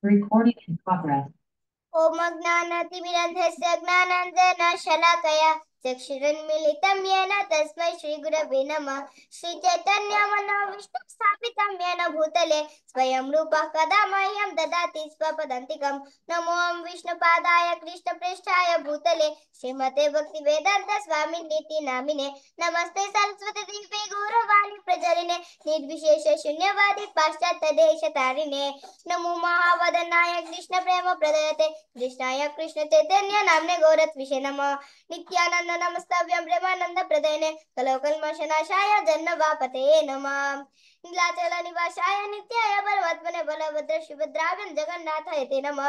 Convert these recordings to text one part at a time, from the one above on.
Recording in progress. ओम ज्ञानातिमिरन्धस्य ज्ञानाञ्जनशलाकया चक्षुरुन्मीलितं येन तस्मै श्रीगुरवे नमः। श्रीचैतन्यमनोविष्णुं स्थापितं येन भूतले स्वयं रूपः कदा मह्यं ददाति स्वपदान्तिकं। नमो विष्णुपादाय कृष्णप्रेष्ठाय भूतले श्रीमते भक्तिवेदान्त स्वामिनिति नामिने। नमस्ते सरस्वती देवी गौरवाणी प्रचारिणे निर्विशेष शून्यवादी पाश्चात्य देशतारिणे। नमो महावदनाय कृष्ण प्रेम प्रदयते कृष्णाय कृष्ण चैतन्य नामने गौरत्विषे नमः। नित्यानंद नमस्तव्यं प्रेमानंद प्रदयने कलौकल्मषनाशाय जन्नवापतये नमः। नीलाचल निवासाय नित्याय परमात्मने बलभद्र सुभद्राभ्यां जगन्नाथाय ते नमः।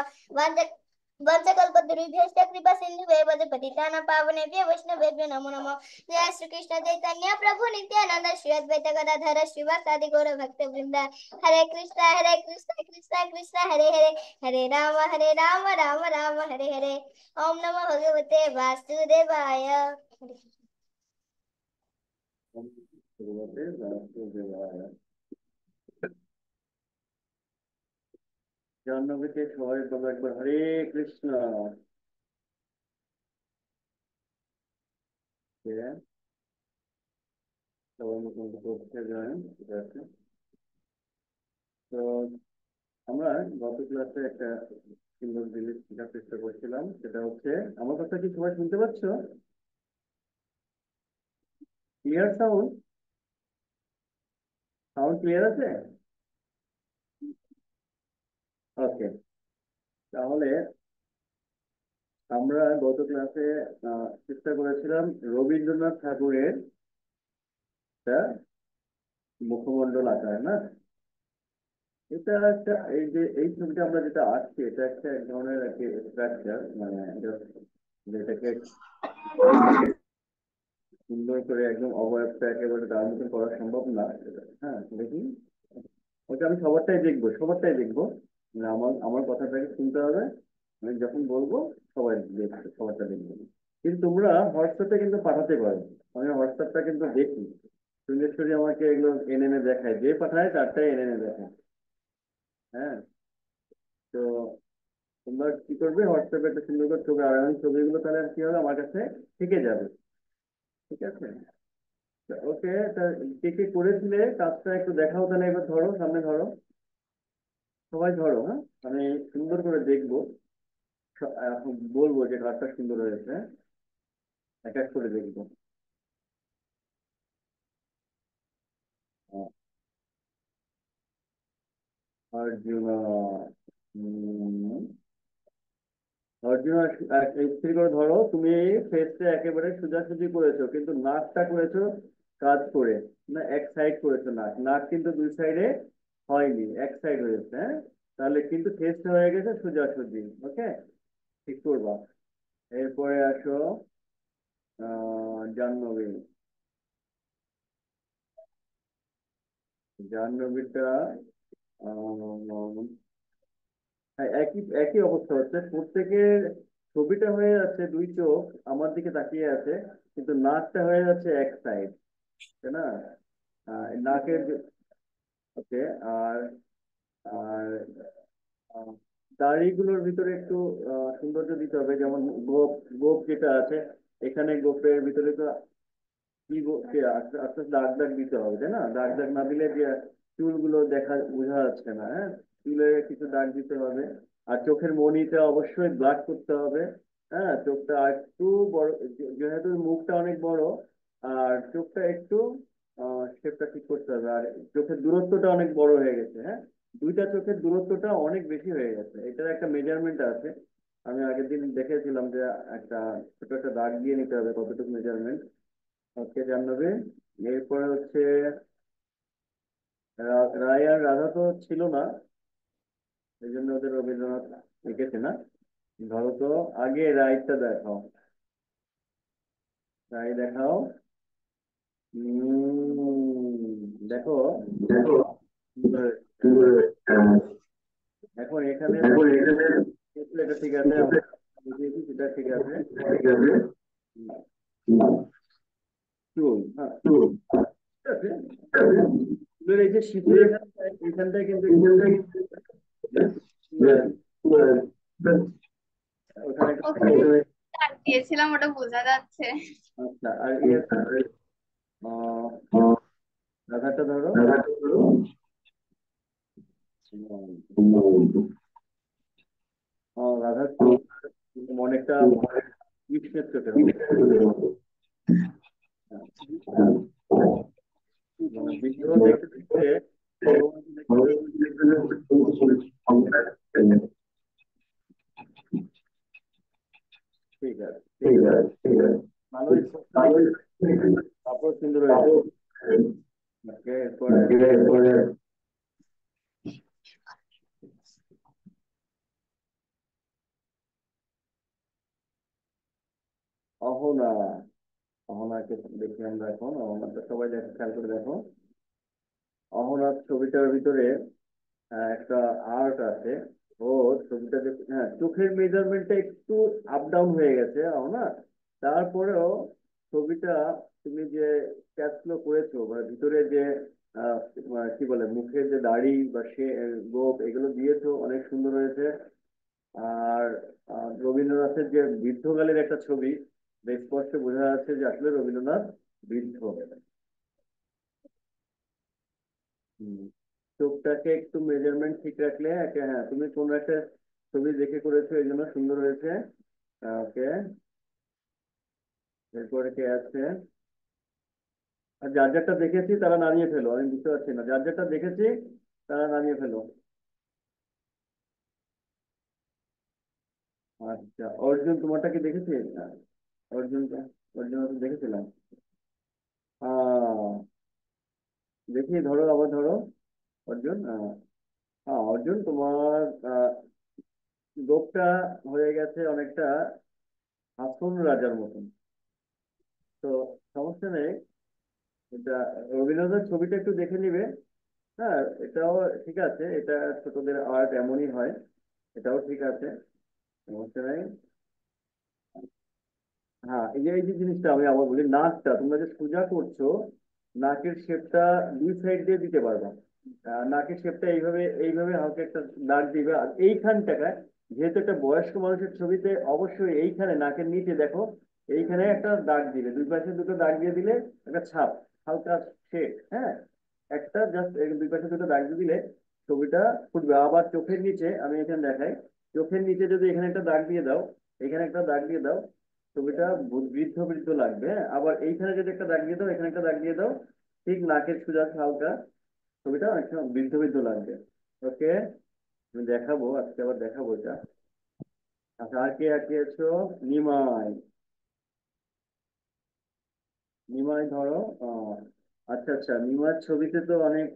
वंशकल्पतरुभ्यश्च कृपा सिन्धुभ्यः पतितानां पावनेभ्यो वैष्णवेभ्यो नमो नमः। जय श्री कृष्ण चैतन्य प्रभु नित्यानंद श्री अद्वैत गदाधर श्रीवासादि गौर भक्तवृंद। हरे कृष्ण कृष्ण कृष्ण हरे हरे हरे राम राम राम हरे हरे। ओम नमो भगवते वासुदेवाय। জাহ্নবীতে সবাই বলো একবার হরে কৃষ্ণ। সবাই মোটামুটি করতে যায়, ঠিক আছে। তো আমরা গত ক্লাসে একটা সুন্দর জিনিস শেখার চেষ্টা করছিলাম, সেটা হচ্ছে আমার কথা কি সবাই শুনতে পাচ্ছ? Clear sound? সাউন্ড ক্লিয়ার আছে? ওকে, তাহলে আমরা গত ক্লাসে চেষ্টা করেছিলাম রবীন্দ্রনাথ ঠাকুরের একটা মুখমণ্ডল আঁকায়, না? এটা একটা, এই যে এই ছবিটা আমরা যেটা আঁকছি, এটা একটা এক ধরনের স্ট্রাকচার, মানে যেটাকে সুন্দর করে একদম অবয়বটা একেবারে তার মতন করা সম্ভব না। হ্যাঁ, দেখি, ওটা আমি সবারটাই দেখবো। মানে আমার আমার কথাটাকে শুনতে হবে, আমি যখন বলবো সবাই দেখবে, সবারটা দেখবে। কিন্তু তোমরা হোয়াটসঅ্যাপে কিন্তু পাঠাতে পারো, আমি হোয়াটসঅ্যাপটা কিন্তু দেখি। সুন্দরী আমাকে এগুলো এনে এনে দেখায়, যে পাঠায় তারটাই এনে এনে দেখায়। হ্যাঁ, তো তোমরা কি করবে, হোয়াটসঅ্যাপে একটা সুন্দর করে ছবি, আর আমি ছবিগুলো তাহলে কি হবে আমার কাছে থেকে যাবে, ঠিক আছে। ওকে, তা কে কে করেছিলে কাজটা একটু দেখাও তাহলে, এবার ধরো, সামনে ধরো, সবাই ধরো। হ্যাঁ, আমি সুন্দর করে দেখবো, এখন বলবো যে কাজটা সুন্দর হয়েছে, এক এক করে দেখবো। অর্জুনা, অর্জুনা, স্থির করে ধরো। তুমি ফেসটা একেবারে সোজাসুজি করেছো, কিন্তু নাকটা করেছো কাজ করে, না এক সাইড করেছো। নাক নাক কিন্তু দুই সাইডে হয়নি, এক সাইড হয়েছে। হ্যাঁ, তাহলে কিন্তু ফেসটা হয়ে গেছে সোজাসুজি। ওকে, ঠিক করবা। এরপরে আসো জাহ্নবী। জাহ্নবীটা হ্যাঁ, একই একই অবস্থা হচ্ছে, প্রত্যেকের ছবিটা হয়ে যাচ্ছে দুই চোখ আমার দিকে তাকিয়ে আছে, কিন্তু নাকটা হয়ে যাচ্ছে এক সাইড, তাই না? নাকের, ওকে। আর আর আহ, দাড়িগুলোর ভিতরে একটু সৌন্দর্য দিতে হবে, যেমন গোপ, গোপ যেটা আছে এখানে, গোপের ভিতরে তো কি আস্তে আস্তে দাগ দাগ দিতে হবে, তাই না? দাগ দাগ না দিলে যে চুলগুলো বোঝা যাচ্ছে না। হ্যাঁ, চুলে কিছু দাগ দিতে হবে। আর চোখের মণিটা অবশ্যই ব্লাড করতে হবে। হ্যাঁ, চোখটা একটু বড়, যেহেতু মুখটা অনেক বড়, আর চোখটা একটু শেপটা ঠিক করতে হবে। আর চোখের দূরত্বটা অনেক বড় হয়ে গেছে। হ্যাঁ, দুইটা চোখের দূরত্বটা অনেক বেশি হয়ে গেছে, এটার একটা মেজারমেন্ট আছে। আমি আগের দিন দেখেছিলাম যে একটা ছোট একটা দাগ দিয়ে নিতে হবে, কতটুকু মেজারমেন্ট। ওকে, জাহ্নবী। এরপরে হচ্ছে রায় আর রাধা তো ছিল না, এই জন্য ওদের রবীন্দ্রনাথ লিখেছে না। ধরো তো, আগে রায়টা দেখাও, রায় দেখাও। দেখো, এখন এখানে এটা ঠিক আছে, আমরা বুঝিয়েছি সেটা ঠিক আছে। চুল, হ্যাঁ ঠিক আছে। চুলের এই যে শীতের এখানটায় কিন্তু ওখানে একটা ওখানে দাগ দিয়েছিলাম, ওটা বোঝা যাচ্ছে। আচ্ছা, আর রাধারটা ধরো। রাধার চোখ অনেকটা কৃষ্ণের চোখের মতো। মানে বিগ্রহ দেখতে দেখতে ভগবান দেখতে ঠিক আছে, ঠিক আছে, ভালোই স্পষ্ট দেখতে, তারপর সুন্দর হয়েছে। ওকে, এরপরে অহনা। অহনাকে দেখি আমরা এখন। অহনাটা সবাই দেখো, খেয়াল করে দেখো। অহনার ছবিটার ভিতরে একটা আর্ট আছে। ও ছবিটা হ্যাঁ, চোখের মেজারমেন্টটা একটু আপ ডাউন হয়ে গেছে না, তারপরেও ছবিটা তুমি যে ক্যাপগুলো করেছো বা ভিতরে যে আহ, কি বলে মুখের যে দাড়ি বা সে গোপ এগুলো দিয়েছো, অনেক সুন্দর হয়েছে। আর রবীন্দ্রনাথের যে বৃদ্ধকালের একটা ছবি, বেশ স্পষ্ট বোঝা যাচ্ছে যে আসলে রবীন্দ্রনাথ বৃদ্ধ। হুম। চোখটাকে একটু মেজারমেন্ট ঠিক রাখলে হ্যাঁ, তুমি কোনো একটা ছবি দেখে করেছো, এই জন্য সুন্দর হয়েছে। ওকে, এরপরে কে আছে? আর যার যারটা দেখেছি তারা নামিয়ে ফেলো, আমি বুঝতে পারছি না, যার যারটা দেখেছি তারা নামিয়ে ফেলো। আচ্ছা, অর্জুন তোমারটা কি দেখেছি? অর্জুনটা, অর্জুন তো দেখেছিলাম। আহ দেখি, ধরো আবার ধরো। অর্জুন, হ্যাঁ অর্জুন তোমার আহ, গোপটা হয়ে গেছে অনেকটা হাসন রাজার মতন। তো সমস্যা নেই, এটা রবীন্দ্রনাথের ছবিটা একটু দেখে নিবে। হ্যাঁ, এটাও ঠিক আছে, এটা ছোটদের আর্ট এমনই হয়, এটাও ঠিক আছে, সমস্যা নাই। হ্যাঁ, এই যে জিনিসটা আমি আবার বলি, নাকটা তোমরা যে সোজা করছো, নাকের শেপটা দুই সাইড দিয়ে দিতে পারবা। নাকের শেপটা এইভাবে এইভাবে হালকা একটা দাগ দিবে, আর এইখানটায় যেহেতু একটা বয়স্ক মানুষের ছবিতে অবশ্যই এইখানে নাকের নিচে দেখো, এইখানে একটা দাগ দিবে, দুই পাশে দুটো দাগ দিয়ে দিলে একটা ছাপ, হালকা শেড, হ্যাঁ, একটা জাস্ট দুই পাশে দুটো দাগ দিয়ে দিলে ছবিটা ফুটবে। আবার চোখের নিচে আমি এখানে দেখাই, চোখের নিচে যদি এখানে একটা দাগ দিয়ে দাও, এখানে একটা দাগ দিয়ে দাও, ছবিটা বৃদ্ধ বৃদ্ধ লাগবে। হ্যাঁ, আবার এইখানে যদি একটা দাগ দিয়ে দাও, এখানে একটা দাগ দিয়ে দাও, ঠিক নাকের সোজা হালকা, ছবিটা অনেকটা বৃদ্ধ বৃদ্ধ লাগবে। ওকে, আমি দেখাবো আজকে, আবার দেখাবো এটা। আচ্ছা, আর কে আঁকিয়েছো? নিমাই। নিমাই ধরো। আচ্ছা আচ্ছা, নিমার ছবিতে তো অনেক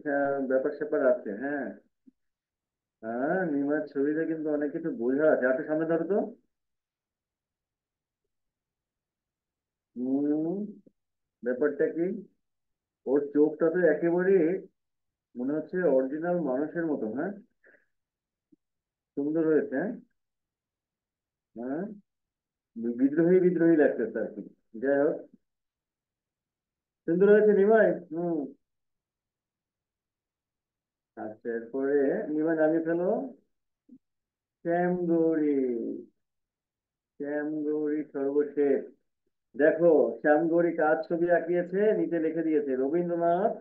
ব্যাপার স্যাপার আছে, হ্যাঁ। হ্যাঁ, নিমার ছবিতে কিন্তু অনেক কিছু বোঝা আছে। একটু সামনে ধরো তো। হম, ব্যাপারটা কি? ওর চোখটা তো একেবারে মনে হচ্ছে অরিজিনাল মানুষের মতো, হ্যাঁ, সুন্দর হয়েছে। হ্যাঁ, হ্যাঁ, বিদ্রোহী বিদ্রোহী লাগতেছে আর কি। যাই হোক, সুন্দর হয়েছে নিমাই। হম। আচ্ছা, এরপরে নিমাই নামিয়ে ফেলো। শ্যামগৌরী। শ্যামগৌরী সর্বশেষ। দেখো, শ্যামগৌরী কার ছবি আঁকিয়েছে, নিচে লিখে দিয়েছে রবীন্দ্রনাথ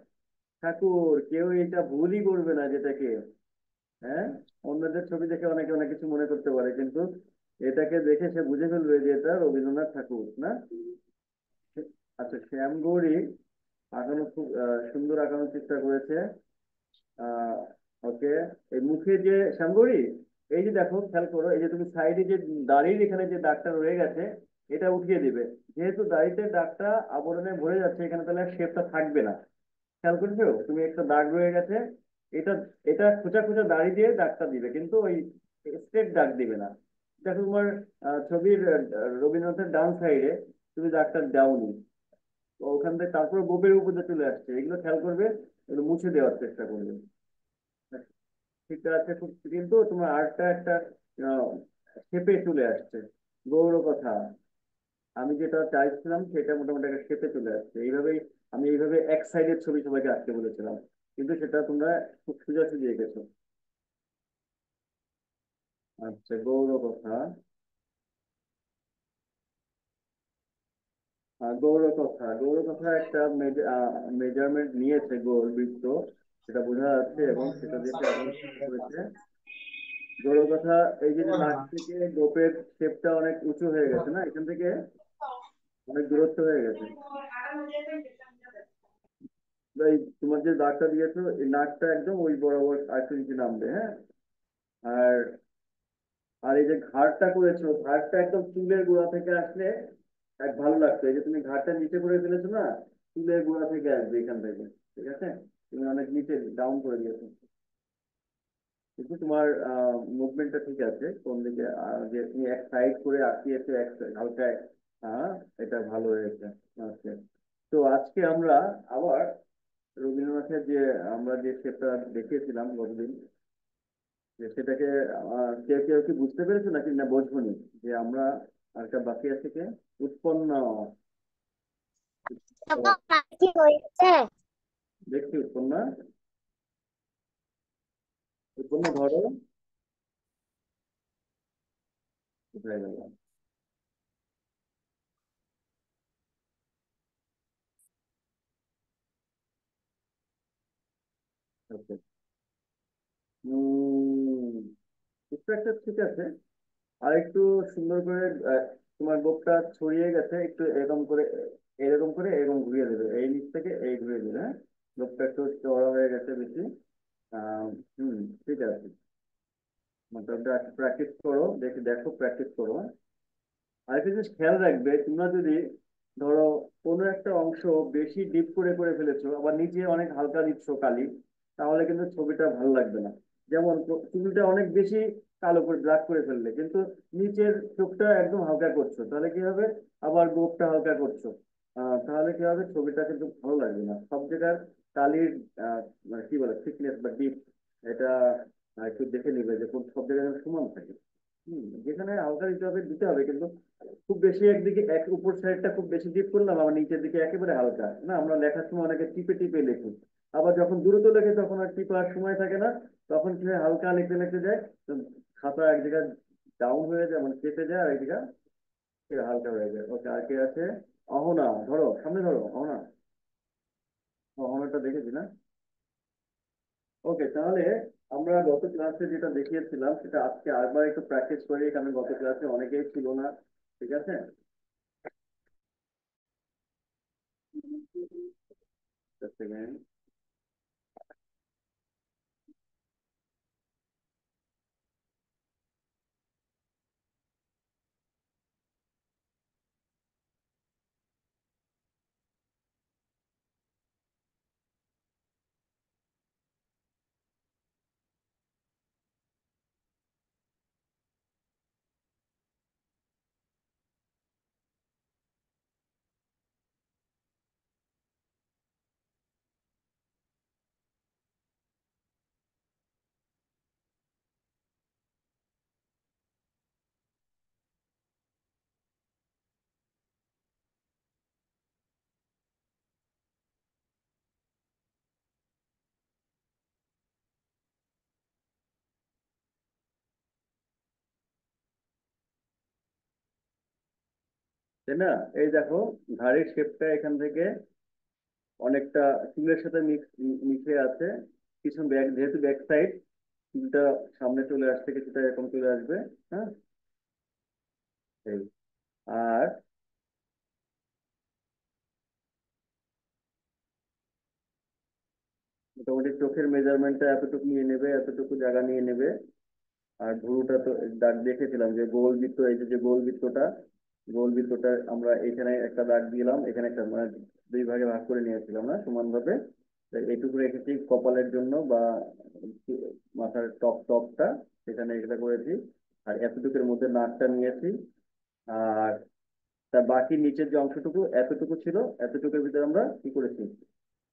ঠাকুর। কেউ এটা ভুলই করবে না যেটাকে। হ্যাঁ, অন্যদের ছবি দেখে অনেকে অনেক কিছু মনে করতে পারে, কিন্তু এটাকে দেখে সে বুঝে ফেলবে যে এটা রবীন্দ্রনাথ ঠাকুর না। আচ্ছা, শ্যামগৌরী আঁকানো খুব সুন্দর আঁকানোর চেষ্টা করেছে। আহ ওকে, এই মুখে যে শ্যামগৌরী, এই যে দেখো, খেয়াল করো, এই যে তুমি সাইডে যে দাড়ির এখানে যে দাগটা রয়ে গেছে, এটা উঠিয়ে দিবে। যেহেতু দাড়িতে দাগটা আবরণে ভরে যাচ্ছে, এখানে তাহলে শেপটা থাকবে না। খেয়াল করছো, তুমি একটা দাগ রয়ে গেছে, এটা এটা খোঁচা খোঁচা দাড়ি দিয়ে দাগটা দিবে, কিন্তু ওই স্ট্রেট দাগ দিবে না। দেখো তোমার ছবির রবীন্দ্রনাথের ডান সাইডে তুমি দাগটা দাওনি, তো ওখান থেকে তারপরে গোপের উপরে চলে আসছে, এগুলো খেয়াল করবে, এগুলো মুছে দেওয়ার চেষ্টা করবে। ঠিক আছে, খুব, কিন্তু তোমার আর্টটা একটা শেপে চলে আসছে। গৌর কথা, আমি যেটা চাইছিলাম সেটা মোটামুটি একটা শেপে চলে আসছে। আমি এইভাবে এক সাইডের ছবি সবাইকে আঁকতে বলেছিলাম, কিন্তু সেটা তোমরা খুব সোজাসুজি এঁকেছো। আচ্ছা, গৌর কথা। গৌর কথা একটা মেজারমেন্ট নিয়েছে গোল বৃত্ত, সেটা বোঝা যাচ্ছে, এবং সেটা দিয়ে সে এখন করেছে। গৌর কথা, এই যে যে নাক থেকে গোপের শেপটা অনেক উঁচু হয়ে গেছে না, এখান থেকে অনেক দূরত্ব হয়ে গেছে। এই তোমার যে দাগটা দিয়েছো, এই নাকটা একদম ওই বরাবর আরেকটু নিচে নামবে, হ্যাঁ। আর আর এই যে ঘাড়টা করেছো, ঘাড়টা একদম চুলের গোড়া থেকে আসলে এক ভালো লাগতো। এই যে তুমি ঘাড়টা নিচে করে ফেলেছো না, চুলের গোড়া থেকে আসবে এখান থেকে, ঠিক আছে। তুমি অনেক নিচে ডাউন করে দিয়েছো, কিন্তু তোমার মুভমেন্টটা ঠিক আছে। কোন দিকে যে তুমি এক সাইড করে আঁকিয়েছো, এক হালকা, হ্যাঁ, এটা ভালো হয়েছে। আচ্ছা, তো আজকে আমরা আবার রবীন্দ্রনাথের যে আমরা যে শেপটা দেখিয়েছিলাম গতদিন, যে সেটাকে কেউ কেউ কি বুঝতে পেরেছো নাকি না বোঝোনি? যে আমরা আরেকটা বাকি আছে, কে উৎপন্ন। কি হয়েছে? দেখছি উৎপন্ন, উৎপন্ন ধরো, কোথায় গেল? ওকে, স্ট্রাকচার ঠিক আছে। আর একটু সুন্দর করে তোমার গোপটা ছড়িয়ে গেছে, একটু এরকম করে, এরকম করে এরকম ঘুরিয়ে দেবে, এই নিচ থেকে এই ঘুরিয়ে দেবে, হ্যাঁ। গোপটা একটু চড়া হয়ে গেছে বেশি। আহ হুম, ঠিক আছে। মোটামুটি একটু প্র্যাকটিস করো, দেখে দেখো, প্র্যাকটিস করো। আরেকটা জিনিস খেয়াল রাখবে, তোমরা যদি ধরো কোনো একটা অংশ বেশি ডিপ করে করে ফেলেছো, আবার নিচে অনেক হালকা দিচ্ছ কালি, তাহলে কিন্তু ছবিটা ভালো লাগবে না। যেমন চুলটা অনেক বেশি কালো করে ব্ল্যাক করে ফেললে, কিন্তু নিচের চোখটা একদম হালকা করছো, তাহলে কি হবে? আবার গোপটা হালকা করছো, তাহলে কি হবে? ছবিটা কিন্তু ভালো লাগবে না। সব জায়গার কালির মানে কি বলে, থিকনেস বা ডিপ, এটা একটু দেখে নিবে যে কোন সব জায়গায় যেন সমান থাকে। যেখানে হালকা দিতে হবে দিতে হবে, কিন্তু খুব বেশি একদিকে এক উপর সাইডটা খুব বেশি ডিপ করলাম, আবার নিচের দিকে একেবারে হালকা না। আমরা লেখার সময় অনেকে টিপে টিপে লিখি, আবার যখন দ্রুত লেখে তখন আর টিপার সময় থাকে না, তখন কি হয়, হালকা লিখতে লিখতে যায়, তো খাতা এক জায়গায় ডাউন হয়ে যায়, মানে কেটে যায়, আর এক জায়গা হালকা হয়ে যায়। ওকে, আর কে আছে? অহনা, ধরো, সামনে ধরো অহনা। অহনাটা দেখেছি না? ওকে, তাহলে আমরা গত ক্লাসে যেটা দেখিয়েছিলাম সেটা আজকে আরেকবার একটু প্র্যাকটিস করি, কারণ গত ক্লাসে অনেকেই ছিল না, ঠিক আছে। Just a second. তাই না? এই দেখো, ঘাড়ের শেপটা এখান থেকে অনেকটা চুলের সাথে মিশে আছে। পিছন ব্যাক, যেহেতু ব্যাক সাইড, চুলটা সামনে চলে আসছে, কিছুটা এরকম চলে আসবে, হ্যাঁ। এই, আর মোটামুটি চোখের মেজারমেন্টটা এতটুকু নিয়ে নেবে, এতটুকু জায়গা নিয়ে নেবে। আর ভুরুটা তো দাগ দেখেছিলাম, যে গোল বৃত্ত, এই যে যে গোল বৃত্তটা, গোল বৃত্তটা আমরা এখানে একটা দাগ দিলাম, এখানে একটা, মানে দুই ভাগে ভাগ করে নিয়েছিলাম না সমানভাবে। তো এইটুকু রেখেছি কপালের জন্য, বা মাথার টপটা, সেখানে এটা করেছি। আর এতটুকুর মধ্যে নাকটা নিয়েছি। আর তার বাকি নিচের যে অংশটুকু এতটুকু ছিল, এতটুকুর ভিতরে আমরা কি করেছি,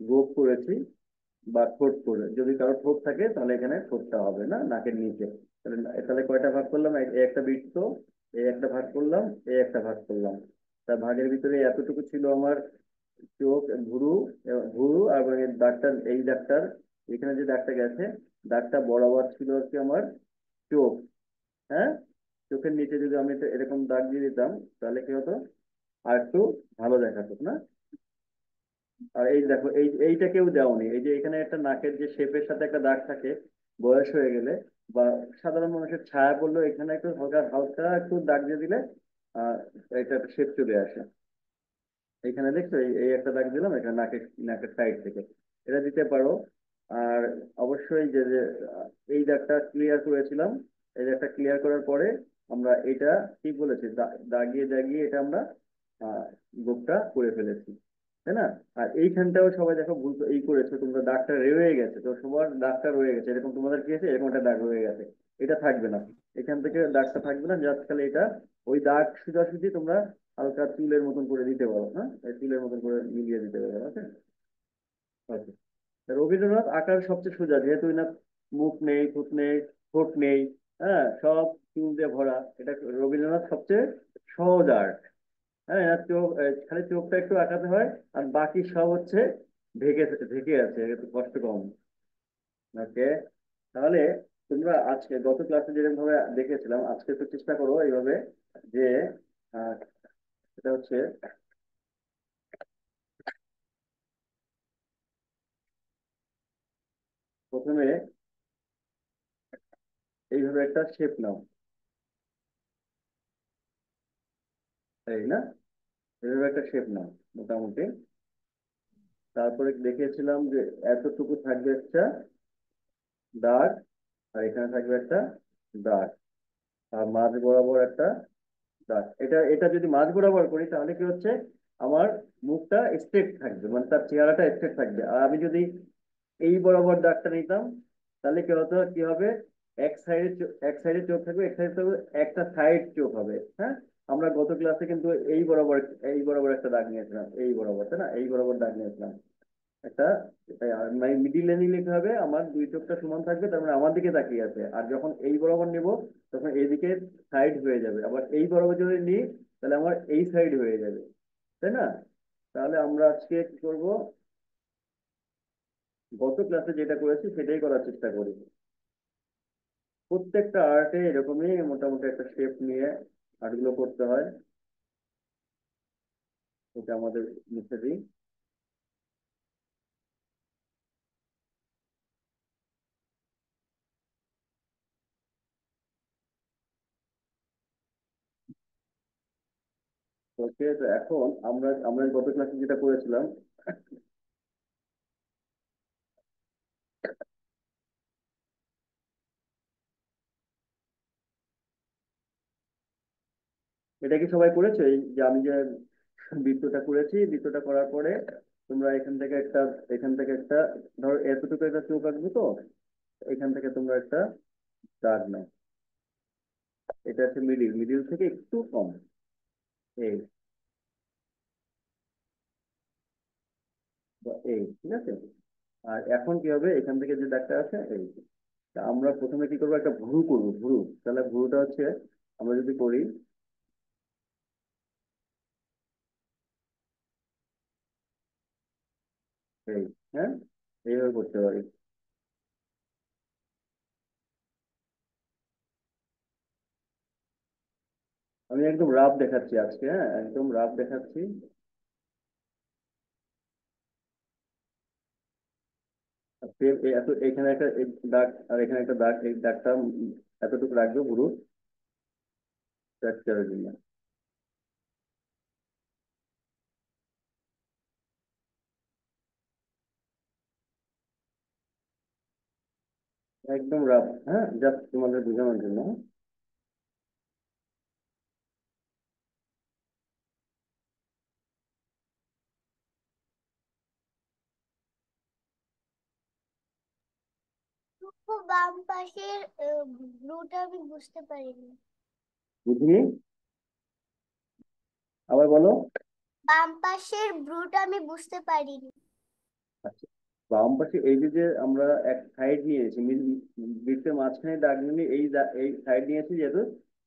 গোপ করেছি। বা ঠোঁট করে, যদি কারো ঠোঁট থাকে তাহলে এখানে ঠোঁটটা হবে না, নাকের নিচে। তাহলে তাহলে কয়টা ভাগ করলাম? এই একটা বৃত্ত, এই একটা ভাগ করলাম, এই একটা ভাগ করলাম। তার ভাগের ভিতরে এতটুকু ছিল আমার চোখ, ভুরু, ভুরু, আর এই দাগটা, এই দাগটার এখানে যে দাগটা গেছে, দাগটা বরাবর ছিল হচ্ছে আমার চোখ। হ্যাঁ, চোখের নিচে যদি আমি এরকম দাগ দিয়ে দিতাম তাহলে কি হতো, আর একটু ভালো দেখাতো না? আর এই দেখো, এইটা কেউ দেওনি, এই যে এখানে একটা নাকের যে শেপের সাথে একটা দাগ থাকে বয়স হয়ে গেলে, বা সাধারণ মানুষের ছায়া পড়লেও এখানে একটু হালকা হালকা একটু দাগ দিয়ে দিলে আহ এটা একটা শেপ চলে আসে। এখানে দেখছো, এই একটা দাগ দিলাম এখানে নাকের নাকের সাইড থেকে, এটা দিতে পারো। আর অবশ্যই যে এই দাগটা ক্লিয়ার করেছিলাম, এই দাগটা ক্লিয়ার করার পরে আমরা এটা ঠিক বলেছি, দাগিয়ে দাগিয়ে এটা আমরা আহ গোপটা করে ফেলেছি, তাই না? আর এইখানটাও সবাই দেখো ভুল এই করেছো তোমরা, দাগটা রয়ে গেছে, তো সবার দাগটা রয়ে গেছে, এরকম তোমাদের কি আছে, এরকম একটা দাগ রয়ে গেছে, এটা থাকবে না। এখান থেকে দাগটা থাকবে না, জাস্ট খালি এটা ওই দাগ সোজাসুজি তোমরা হালকা চুলের মতন করে দিতে পারো, হ্যাঁ, এই চুলের মতন করে মিলিয়ে দিতে পারো। ওকে, ওকে। রবীন্দ্রনাথ আঁকার সবচেয়ে সোজা, যেহেতু এনার মুখ নেই, ঠোঁট নেই, ঠোঁট নেই, হ্যাঁ, সব চুল দিয়ে ভরা, এটা রবীন্দ্রনাথ সবচেয়ে সহজ আর্ট। হ্যাঁ, এনার চোখ খালি চোখটা একটু আঁকাতে হয়, আর বাকি সব হচ্ছে ঢেকে ঢেকে আছে, একটু কষ্ট কম। ওকে, তাহলে তোমরা আজকে গত ক্লাসে যেরকম ভাবে দেখেছিলাম, আজকে তো চেষ্টা করো এইভাবে যে আহ, সেটা হচ্ছে প্রথমে এইভাবে একটা শেপ নাও, তাই না? এইভাবে একটা শেপ নাও মোটামুটি। তারপরে দেখিয়েছিলাম যে এতটুকু থাকবে একটা দাগ, আর এখানে থাকবে একটা দাগ, আর মাঝ বরাবর একটা দাগ। এটা এটা যদি মাঝ বরাবর করি তাহলে কি হচ্ছে, আমার মুখটা স্ট্রেট থাকবে, মানে তার চেহারাটা স্ট্রেট থাকবে। আর আমি যদি এই বরাবর দাগটা নিতাম তাহলে কি হতো, কি হবে, এক সাইডে এক সাইডে চোখ থাকবে, এক সাইডে থাকবে, একটা সাইড চোখ হবে। হ্যাঁ, আমরা গত ক্লাসে কিন্তু এই বরাবর একটা দাগ নিয়েছিলাম, এই বরাবর, তাই না? এই বরাবর দাগ নিয়েছিলাম একটা, মানে মিডিলে নিলে কি হবে, আমার দুই চোখটা সমান থাকবে, তার মানে আমার দিকে তাকিয়ে আছে। আর যখন এই বরাবর নিব তখন এইদিকে সাইড হয়ে যাবে, আবার এই বরাবর যদি নিই তাহলে আমার এই সাইড হয়ে যাবে, তাই না? তাহলে আমরা আজকে কি করবো, গত ক্লাসে যেটা করেছি সেটাই করার চেষ্টা করি। প্রত্যেকটা আর্টে এরকমই মোটামুটি একটা শেপ নিয়ে আর্টগুলো করতে হয়। এটা আমাদের মুছে দিই। ওকে, তো এখন আমরা আমরা গত ক্লাসে যেটা করেছিলাম, এটা কি সবাই করেছো? এই যে আমি যে বৃত্তটা করেছি, বৃত্তটা করার পরে তোমরা এখান থেকে একটা, ধরো এতটুকু একটা চোখ আঁকবো, তো এখান থেকে তোমরা একটা দাগ নাও, এটা হচ্ছে মিডিল, মিডিল থেকে একটু কম, এই বা এই, ঠিক আছে? আর এখন কি হবে, এখান থেকে যে দাগটা আছে এই, তা আমরা প্রথমে কি করবো, একটা ভুরু করবো, ভুরু। তাহলে ভুরুটা হচ্ছে, আমরা যদি করি এই, হ্যাঁ, এইভাবে করতে পারি। আমি একদম রাফ দেখাচ্ছি আজকে, হ্যাঁ, একদম রাফ দেখাচ্ছি। আর এত এখানে একটা দাগ, আর এখানে একটা দাগ, এই দাগটা এতটুকু রাখবো পুরো স্ট্রাকচারের জন্য। একদম রাফ, হ্যাঁ, জাস্ট তোমাদের বোঝানোর জন্য, হ্যাঁ? তো বাম পাশের ব্লুটা আমি বুঝতে পারিনি। বুঝলি? আবার বলো। বাম পাশের ব্লুটা আমি বুঝতে পারিনি। আচ্ছা, বাম পাশে এই যে যে আমরা এক সাইড নিয়েছি, বৃত্তের মাঝখানে দাগ নিয়ে এই সাইড নিয়েছি, যেহেতু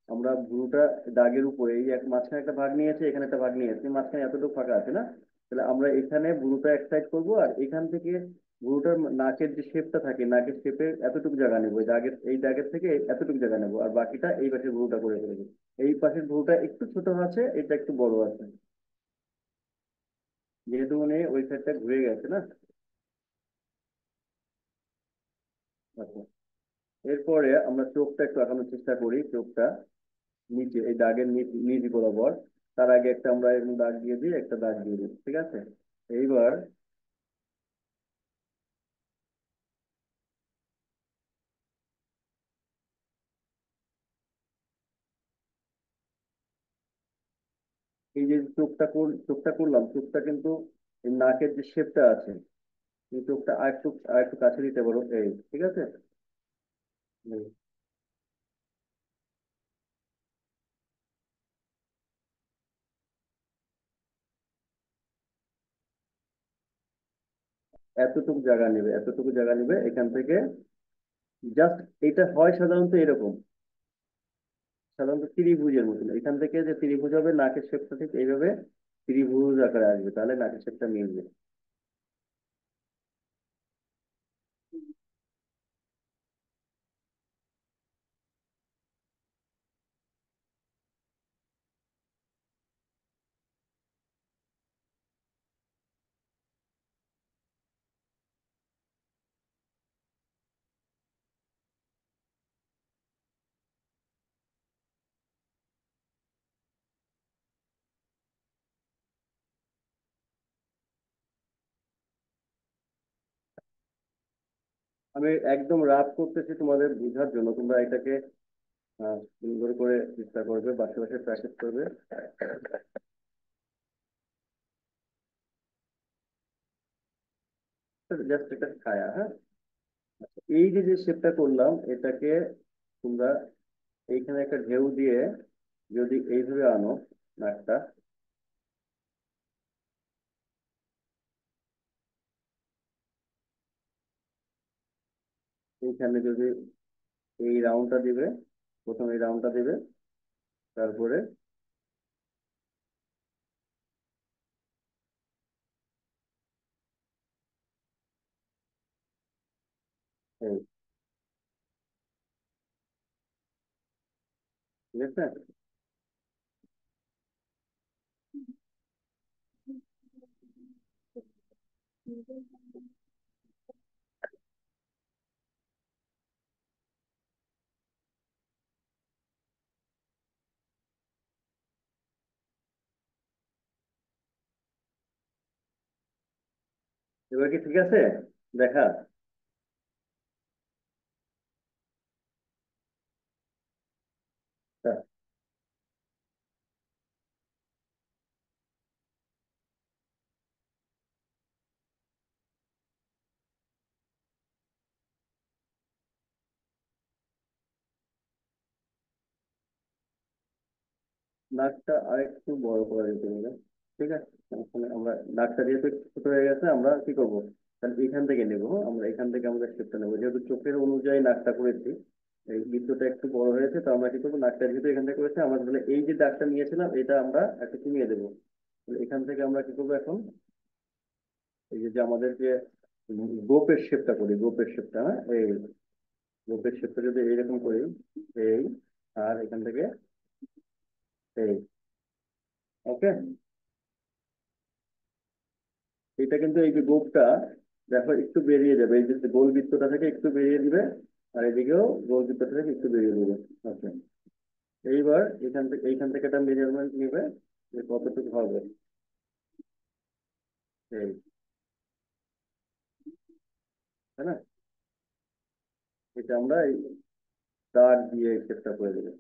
আমরা ভুরুটা দাগের উপরে এই এক মাঝখানে একটা ভাগ নিয়েছি, এখানে একটা ভাগ নিয়েছি, মাঝখানে এতটুকু ফাঁকা আছে না? তাহলে আমরা এখানে ভুরুটা এক সাইড করবো, আর এখান থেকে গরুটার নাকের যে শেপটা থাকে, নাকের শেপের এতটুকু জায়গা নেবো, এই দাগের থেকে এতটুকু জায়গা নেবো, আর বাকিটা এই পাশের গরুটা করে ফেলবো। এই পাশের গরুটা একটু ছোট আছে, এটা একটু বড় আছে, যেহেতু মানে ওই সাইডটা ঘুরে গেছে না। আচ্ছা, এরপরে আমরা চোখটা একটু আঁকানোর চেষ্টা করি। চোখটা নিচে এই দাগের নিচ বরাবর, তার আগে একটা আমরা এরকম দাগ দিয়ে দিই, একটা দাগ দিয়ে দিই, ঠিক আছে। এইবার এই যে চোখটা করলাম, চোখটা কিন্তু এই নাকের যে শেপটা আছে, এই চোখটা আর একটু কাছে দিতে পারো, এই ঠিক আছে। এই, এতটুকু জায়গা নেবে এখান থেকে। জাস্ট এটা হয় সাধারণত এরকম, সাধারণত ত্রিভুজের মতন, এখান থেকে যে ত্রিভুজ হবে নাকের শেপটা ঠিক এইভাবে ত্রিভুজ আকারে আসবে, তাহলে নাকের শেপটা মিলবে। আমি একদম রাফ করতেছি তোমাদের বোঝার জন্য, তোমরা এটাকে সুন্দর করে চেষ্টা করবে, বাসে বাসে প্র্যাকটিস করবে। জাস্ট এটা ছায়া, হ্যাঁ। এই যে যে শেপটা করলাম, এটাকে তোমরা এইখানে একটা ঢেউ দিয়ে যদি এইভাবে আনো নাকটা, এইখানে যদি এই রাউন্ডটা দিবে, প্রথমে এই রাউন্ডটা দিবে, তারপরে এই, ঠিক আছে। এবার কি ঠিক আছে দেখা? নাকটা আরেকটু বড় করে দিতে হবে, ঠিক আছে। সমস্যা নেই। আমরা নাকটা যেহেতু একটু ছোট হয়ে গেছে, আমরা কি করবো, তাহলে এখান থেকে নেবো, হ্যাঁ? আমরা এখান থেকে আমাদের শেপটা নেবো, যেহেতু চোখের অনুযায়ী নাকটা করেছি। এই বৃত্তটা একটু বড় হয়েছে, তো আমরা কি করবো, নাকটা যেহেতু এখান থেকে করেছি, আমরা তাহলে এই যে দাগটা নিয়েছিলাম এটা আমরা একটু কমিয়ে দেবো। তাহলে এখান থেকে আমরা কি করবো এখন, এই যে যে আমাদের যে গোপের শেপটা করি, গোপের শেপটা, হ্যাঁ, এই গোপের শেপটা যদি এইরকম করি, এই, আর এখান থেকে এই, ওকে। এটা কিন্তু এই যে গোপটা, দেখো একটু বেরিয়ে যাবে, এই যে গোল বৃত্তটা থেকে একটু বেরিয়ে দিবে, আর এদিকেও গোল বৃত্তটা থেকে একটু বেরিয়ে দিবে। ওকে। এইবার এইখান থেকে একটা মেজারমেন্ট নিবে যে কতটুকু হবে, এই, তাই না? এটা আমরা এই দাগ দিয়ে চেষ্টা করে দেবো।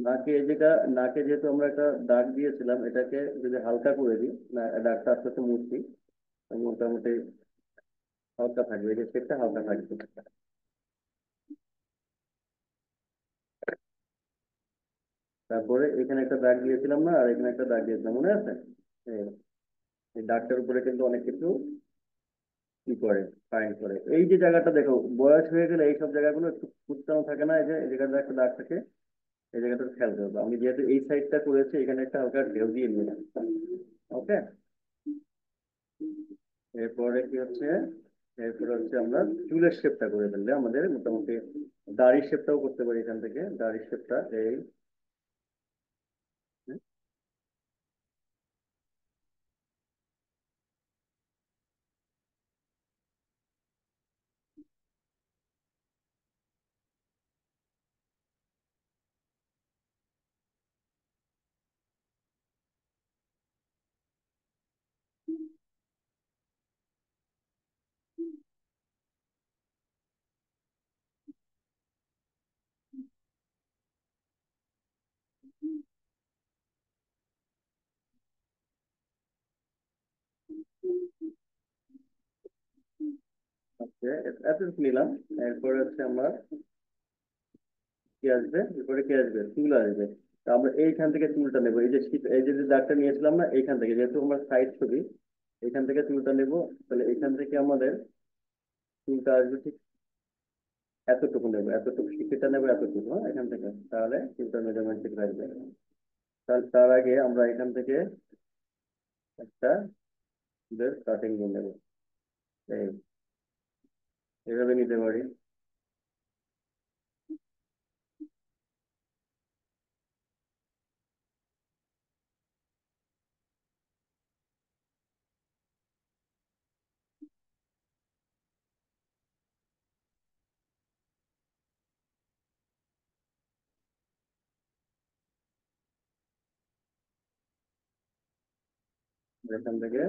নাকে যেটা, নাকে যেহেতু আমরা একটা দাগ দিয়েছিলাম, এটাকে যদি হালকা করে দিই, না দাগটা আস্তে আস্তে মুছছি, মোটামুটি হালকা থাকবে, এই যে শেপটা হালকা থাকবে। তারপরে এখানে একটা দাগ দিয়েছিলাম না, আর এখানে একটা দাগ দিয়েছিলাম, মনে আছে? এই, এই দাগটার উপরে কিন্তু অনেক কিছু কি করে, ফাইন করে। এই যে জায়গাটা দেখো, বয়স হয়ে গেলে এইসব জায়গাগুলো একটু কুচকানো থাকে না, এই যে এই জায়গাটা একটা দাগ থাকে, এই জায়গাটা খেয়াল করবো। আমি যেহেতু এই সাইডটা করেছি, এখানে একটা হালকা ঢেউ দিয়ে নিলাম। ওকে, এরপরে কি হচ্ছে, এরপরে হচ্ছে আমরা চুলের শেপটা করে ফেললে আমাদের মোটামুটি দাড়ির শেপটাও করতে পারি এখান থেকে। দাড়ির শেপটা এই, হচ্ছে এতটুকু নিলাম। এরপরে হচ্ছে আমরা কি আসবে, এরপরে কি আসবে, চুল আসবে। তো আমরা এইখান থেকে চুলটা নেবো, এই যে এই যে দাগটা নিয়েছিলাম না, এইখান থেকে, যেহেতু আমার সাইড ছবি, এইখান থেকে চুলটা নেবো। তাহলে এইখান থেকে আমাদের চুলটা আসবে ঠিক এতটুকু নেবো, এতটুকু শিখিটা নেবো, এতটুকু, হ্যাঁ, এখান থেকে। তাহলে চুলটা মেজারমেন্ট ঠিক আসবে। তাহলে তার আগে আমরা এখান থেকে একটা চুলের কাটিং নিয়ে নেবো। এই এভাবে নিতে পারি। এখান থেকে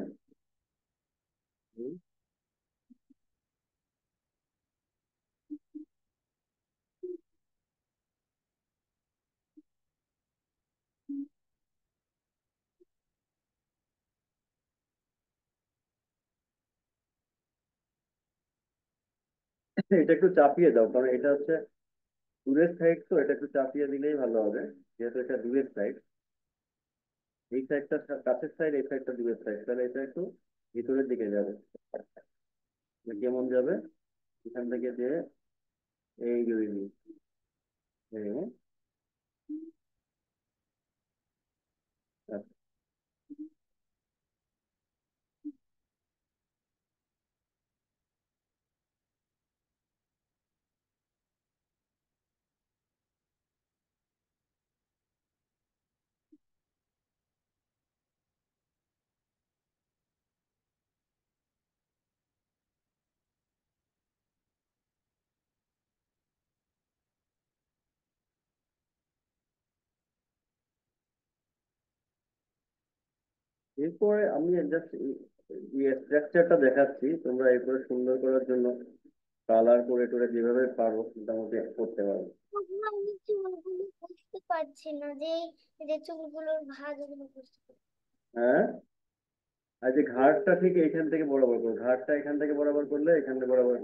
এটা একটু চাপিয়ে দাও, কারণ এটা হচ্ছে দূরের সাইড, তো এটা একটু চাপিয়ে দিলেই ভালো হবে, যেহেতু এটা দূরের সাইড। এই সাইডটা কাছের সাইড, এই সাইডটা দূরের সাইড, তাহলে এটা একটু ভিতরের দিকে যাবে। কেমন যাবে, এখান থেকে যে এই যে এই, আচ্ছা। এরপরে আমি জাস্ট স্ট্রাকচারটা দেখাচ্ছি, তোমরা এরপরে সুন্দর করার জন্য কালার করে টোরে যেভাবে পারো মোটামুটি করতে পারো। আমি চুলগুলো বুঝতে পারছি না যে এই যে চুলগুলোর ভাঁজগুলো বুঝতে পারছি হ্যাঁ, আর যে ঘাড়টা ঠিক এইখান থেকে বরাবর করো, ঘাড়টা এখান থেকে বরাবর করলে এখান থেকে বরাবর,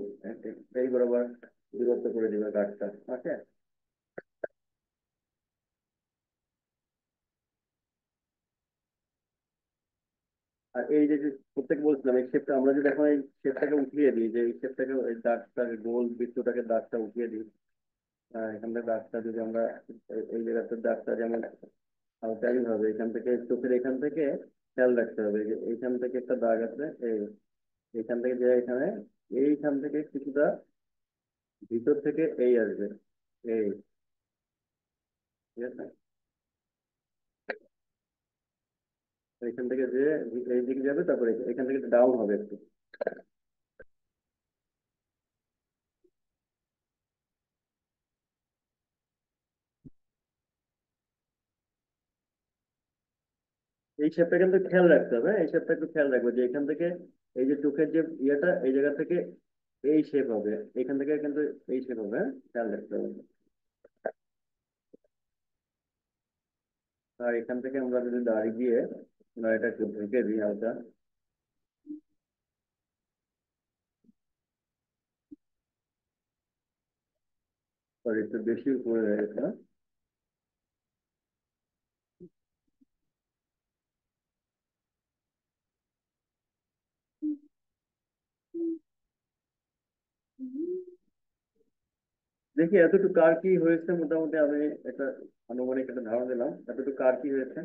এই বরাবর দূরত্ব করে দিবে ঘাড়টা। ওকে, আর এই যে যে প্রত্যেক বলছিলাম, এই শেপটা আমরা যদি এখন এই শেপটাকে উঠিয়ে দিই, যে এই শেপটাকে, এই দাগটাকে, গোল বৃত্তটাকে দাগটা উঠিয়ে দিই, এখান থেকে দাগটা যদি আমরা এই জায়গাতে দাগটা যেমন হালকাই হবে, এখান থেকে চোখের এখান থেকে খেয়াল রাখতে হবে যে এইখান থেকে একটা দাগ আছে, এই এইখান থেকে যে এখানে, এইখান থেকে কিছুটা ভিতর থেকে এই আসবে, এই, ঠিক আছে। এখান থেকে যে এই দিকে যাবে, তারপরে এখান থেকে ডাউন হবে একটু। এই শেপটা কিন্তু খেয়াল রাখতে হবে, হ্যাঁ? এই শেপটা একটু খেয়াল রাখবে যে এখান থেকে এই যে চোখের যে ইয়েটা, এই জায়গা থেকে এই শেপ হবে, এখান থেকে কিন্তু এই শেপ হবে, হ্যাঁ? খেয়াল রাখতে হবে। আর এখান থেকে আমরা যদি দাঁড়িয়ে গিয়ে এটা একটু ঢেকে দিই হালকা, সরি একটু বেশি উপরে হয়ে গেছে না? দেখি এতটুকু কার কি হয়েছে, মোটামুটি আমি একটা আনুমানিক একটা ধারণা দিলাম এতটুকু কার কি হয়েছে।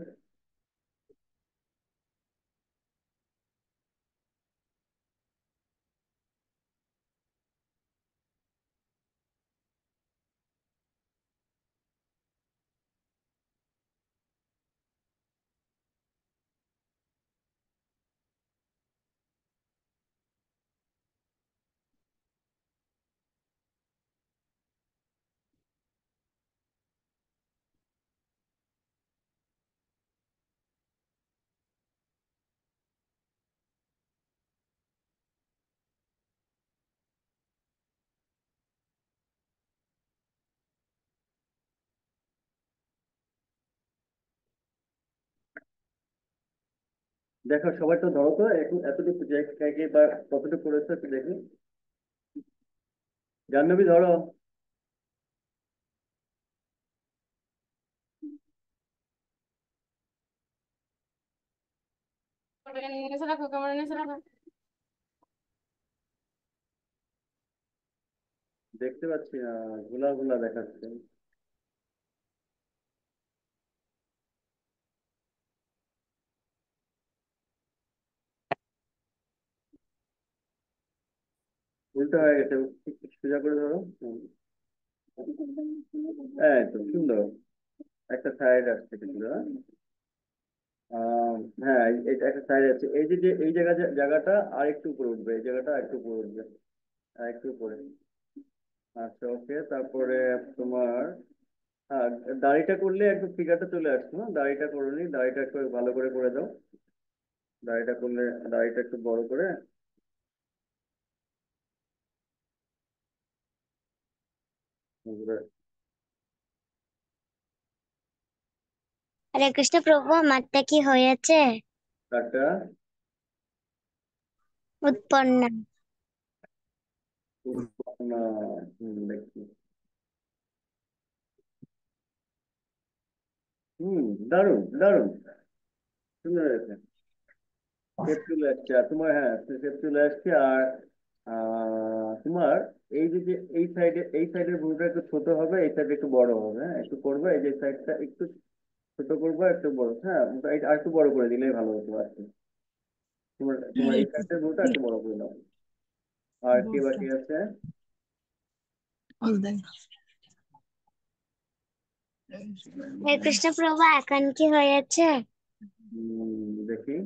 দেখো সবাই তো ধরো তো এখন এতটুকু যে কে কে বা কতটুকু করেছে একটু দেখি। জাহ্নবী ধরো। দেখতে পাচ্ছি না, ঘোলা ঘোলা দেখাচ্ছে। উল্টো হয়ে গেছে, একটু সোজা করে ধরো। হ্যাঁ তো সুন্দর একটা সাইড আসছে কিন্তু হ্যাঁ একটা সাইড আছে, এই যে এই জায়গাটা আর একটু উপরে উঠবে, এই জায়গাটা আর একটু উপরে উঠবে, আর একটু উপরে। আচ্ছা ওকে, তারপরে তোমার হ্যাঁ দাড়িটা করলে একটু ফিগারটা চলে আসছে না, দাড়িটা করোনি, দাড়িটা একটু ভালো করে করে দাও। দাড়িটা করলে, দাড়িটা একটু বড় করে তারপরে হরে কৃষ্ণ প্রভু, আমারটা কি হয়েছে? কাটটা উৎপন্ন। উৎপন্ন। দেখছি। দারুণ দারুণ, সুন্দর হয়েছে। শেপ চলে আসছে আর তোমার, হ্যাঁ শেপ চলে আসছে আর তোমার এই যে এই সাইডের ভুরুটা একটু ছোট হবে, এই সাইড একটু বড় হবে, হ্যাঁ একটু করবে, এই যে সাইডটা একটু ছোট করবো, একটু বড়, হ্যাঁ আর একটু বড় করে দিলেই ভালো হতো আর কি। তোমার তোমার এই সাইডের ভুরুটা একটু বড় করে দাও। আর কি বাকি আছে? হরে কৃষ্ণ প্রভু, এখন কি হয়েছে? দেখি।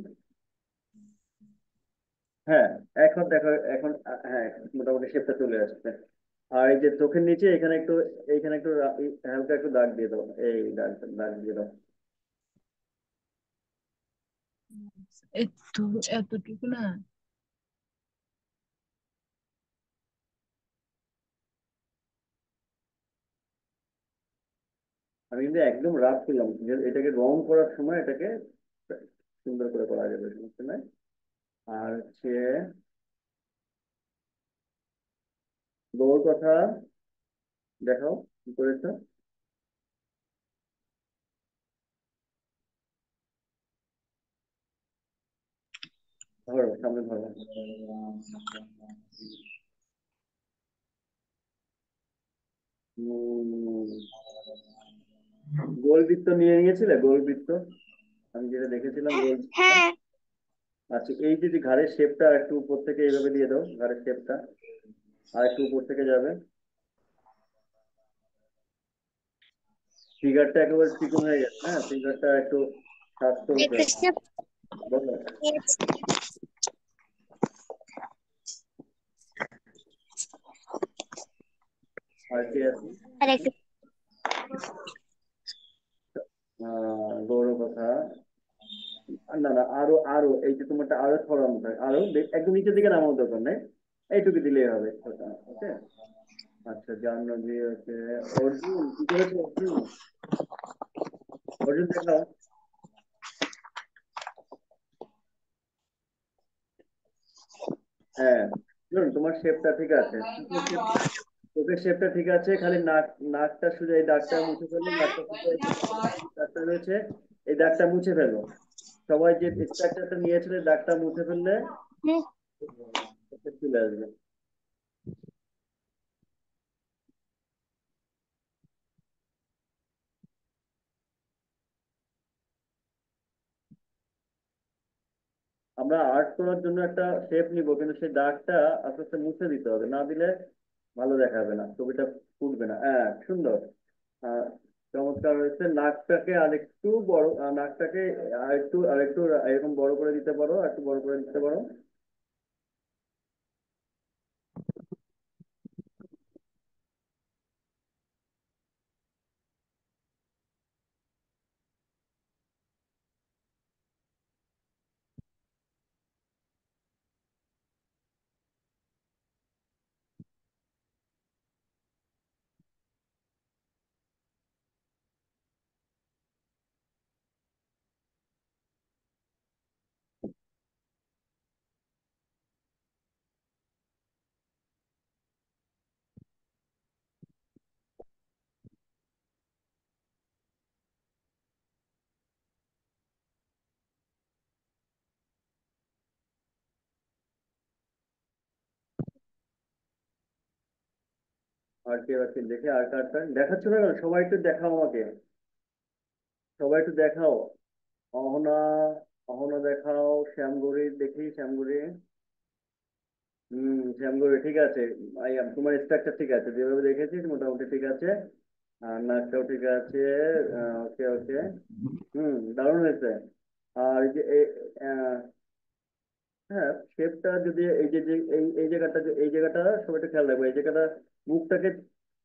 হ্যাঁ এখন দেখো, এখন হ্যাঁ মোটামুটি শেপটা চলে আসছে। আর এই যে চোখের নিচে এখানে একটু, এইখানে একটু হালকা একটু দাগ দিয়ে দাও, এই দাগ দাগ দিয়ে দাও। একটু এতটুকু না। আমি কিন্তু একদম রাফ করলাম, এটাকে রং করার সময় এটাকে সুন্দর করে করা যাবে, সমস্যা নাই। আর হচ্ছে বউর কথা দেখাও কি করেছো। ধরো সামনে ধরো। উম, গোল বৃত্ত নিয়ে নিয়েছিলে, গোল বৃত্ত আমি যেটা দেখেছিলাম গোল বৃত্ত। হ্যাঁ। আচ্ছা এই যে ঘাড়ের শেপটা একটু উপর থেকে এইভাবে দিয়ে দাও, ঘাড়ের শেপটা আর একটু উপর থেকে যাবে। ফিগারটা একেবারে চিকন হয়ে গেছে, হ্যাঁ ফিগারটা একটু স্বাস্থ্য হরে উঠে কৃষ্ণ। বলো। আর কি আছে? হরে কৃষ্ণ। গৌর কথা। না না, আরো আরো এই যে তোমারটা আরো ছড়ানো থাকে, আরো একদম নিচের দিকে নামার দরকার নেই, এইটুকু দিলেই হবে। ওকে। আচ্ছা জাহ্নবী হচ্ছে, অর্জুন কি করেছে অর্জুন? অর্জুন দেখাও। হ্যাঁ ধরুন তোমার শেপটা ঠিক আছে, চোখের শেপটা ঠিক আছে, খালি নাক, নাকটা শুধু এই দাগটা মুছে ফেলো, নাকটা শুধু এই যে দাগটা রয়েছে এই দাগটা মুছে ফেলো। সবাই যে স্ট্রাকচারটা নিয়েছিল এই দাগটা মুছে ফেললে চলে আসবে। আমরা আর্ট করার জন্য একটা শেপ নিব, কিন্তু সেই দাগটা আস্তে আস্তে মুছে দিতে হবে, না দিলে ভালো দেখাবে না, ছবিটা ফুটবে না। হ্যাঁ, সুন্দর। আহ, চমৎকার হয়েছে। নাকটাকে আরেকটু বড়, নাকটাকে আরেকটু এরকম বড় করে দিতে পারো, আর একটু বড় করে দিতে পারো। আর কে আছে দেখে, আর কার্ডটা দেখাচ্ছ না কেন? সবাই একটু দেখাও আমাকে, সবাই একটু দেখাও। অহনা, অহনা দেখাও। শ্যামগৌরী দেখি, শ্যামগৌরী। শ্যামগৌরী ঠিক আছে। তোমার স্ট্রাকচার ঠিক আছে, যেভাবে দেখেছি মোটামুটি ঠিক আছে। আর নাচটাও ঠিক আছে। ওকে ওকে। দারুণ হয়েছে। আর এই যে হ্যাঁ, শেপটা যদি এই যে যে- এই জায়গাটা, এই জায়গাটা সবাই একটু খেয়াল রাখবে, এই জায়গাটা মুখটাকে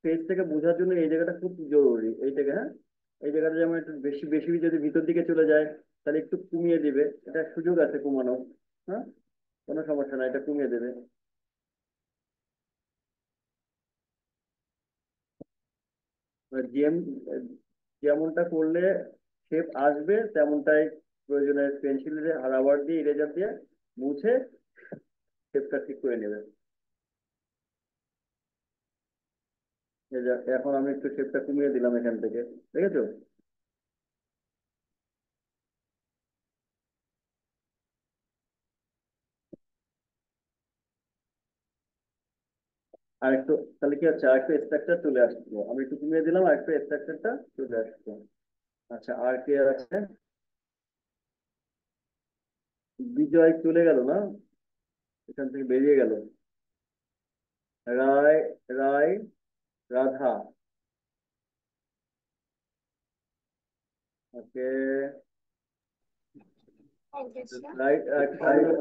ফেস থেকে বোঝার জন্য এই জায়গাটা খুব জরুরি, এই জায়গা। হ্যাঁ, এই জায়গাটা যেমন একটু বেশি বেশি যদি ভিতর দিকে চলে যায়, তাহলে একটু কমিয়ে দিবে, এটা সুযোগ আছে কমানো। হ্যাঁ, কোনো সমস্যা নাই, এটা কমিয়ে দেবে। যেম যেমনটা করলে শেপ আসবে তেমনটাই প্রয়োজনে পেন্সিল দিয়ে, রাবার দিয়ে, ইরেজার দিয়ে মুছে শেপটা ঠিক করে নেবে। এই যে এখন আমি একটু শেপটা কমিয়ে দিলাম এখান থেকে, দেখেছো? আর একটু, তাহলে কি হচ্ছে, আর একটু স্ট্রাকচার চলে আসছে, আমি একটু কমিয়ে দিলাম, আর একটু স্ট্রাকচারটা চলে আসছে। আচ্ছা, আর কে আছে? বিজয় চলে গেল না, এখান থেকে বেরিয়ে গেল। রায়, রায়, রাধা। ওকে। রাইট, একটু সামনে।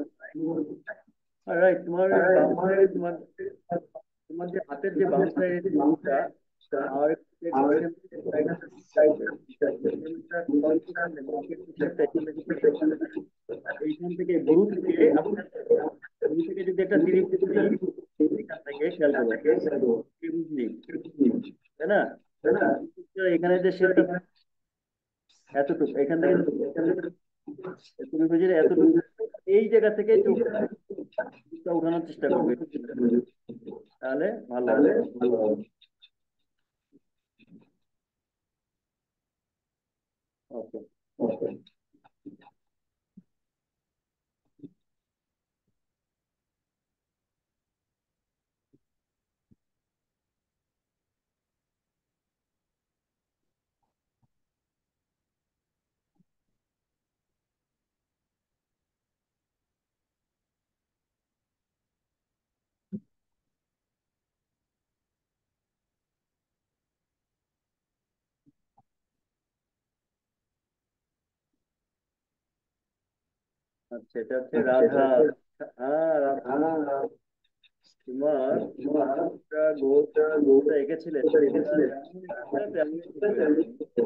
রাইট, তোমার ওই বাম সাইডে, তোমার তোমার যে হাতের যে বাম সাইডে যে মুখটা, আর একটু দেখবে ওইখান থেকে সাইডটা আসবে। পেনটা কনফিউশন নেই, মুখের শেপটা এখান থেকে ঠিক আছে। এইখান থেকে ভুরু থেকে আপনার ভুরু থেকে যদি একটা ত্রিভুজ দিই, এখান থেকে খেয়াল করো, ত্রিভুজ দিই, তাই না? এখানে যে শেপটা এতটুকু, এখান থেকে ত্রিভুজের এতটুকু, এই জায়গা থেকে চোখটা উঠানোর চেষ্টা করবে, তাহলে ভালো হবে। ওকে। আচ্ছা, এটা হচ্ছে রাধা। হ্যাঁ, রাধা। তোমার একটা গোলটা এঁকেছিলে, সেটা যেমন এঁকেছিলে তেমনই ঠিক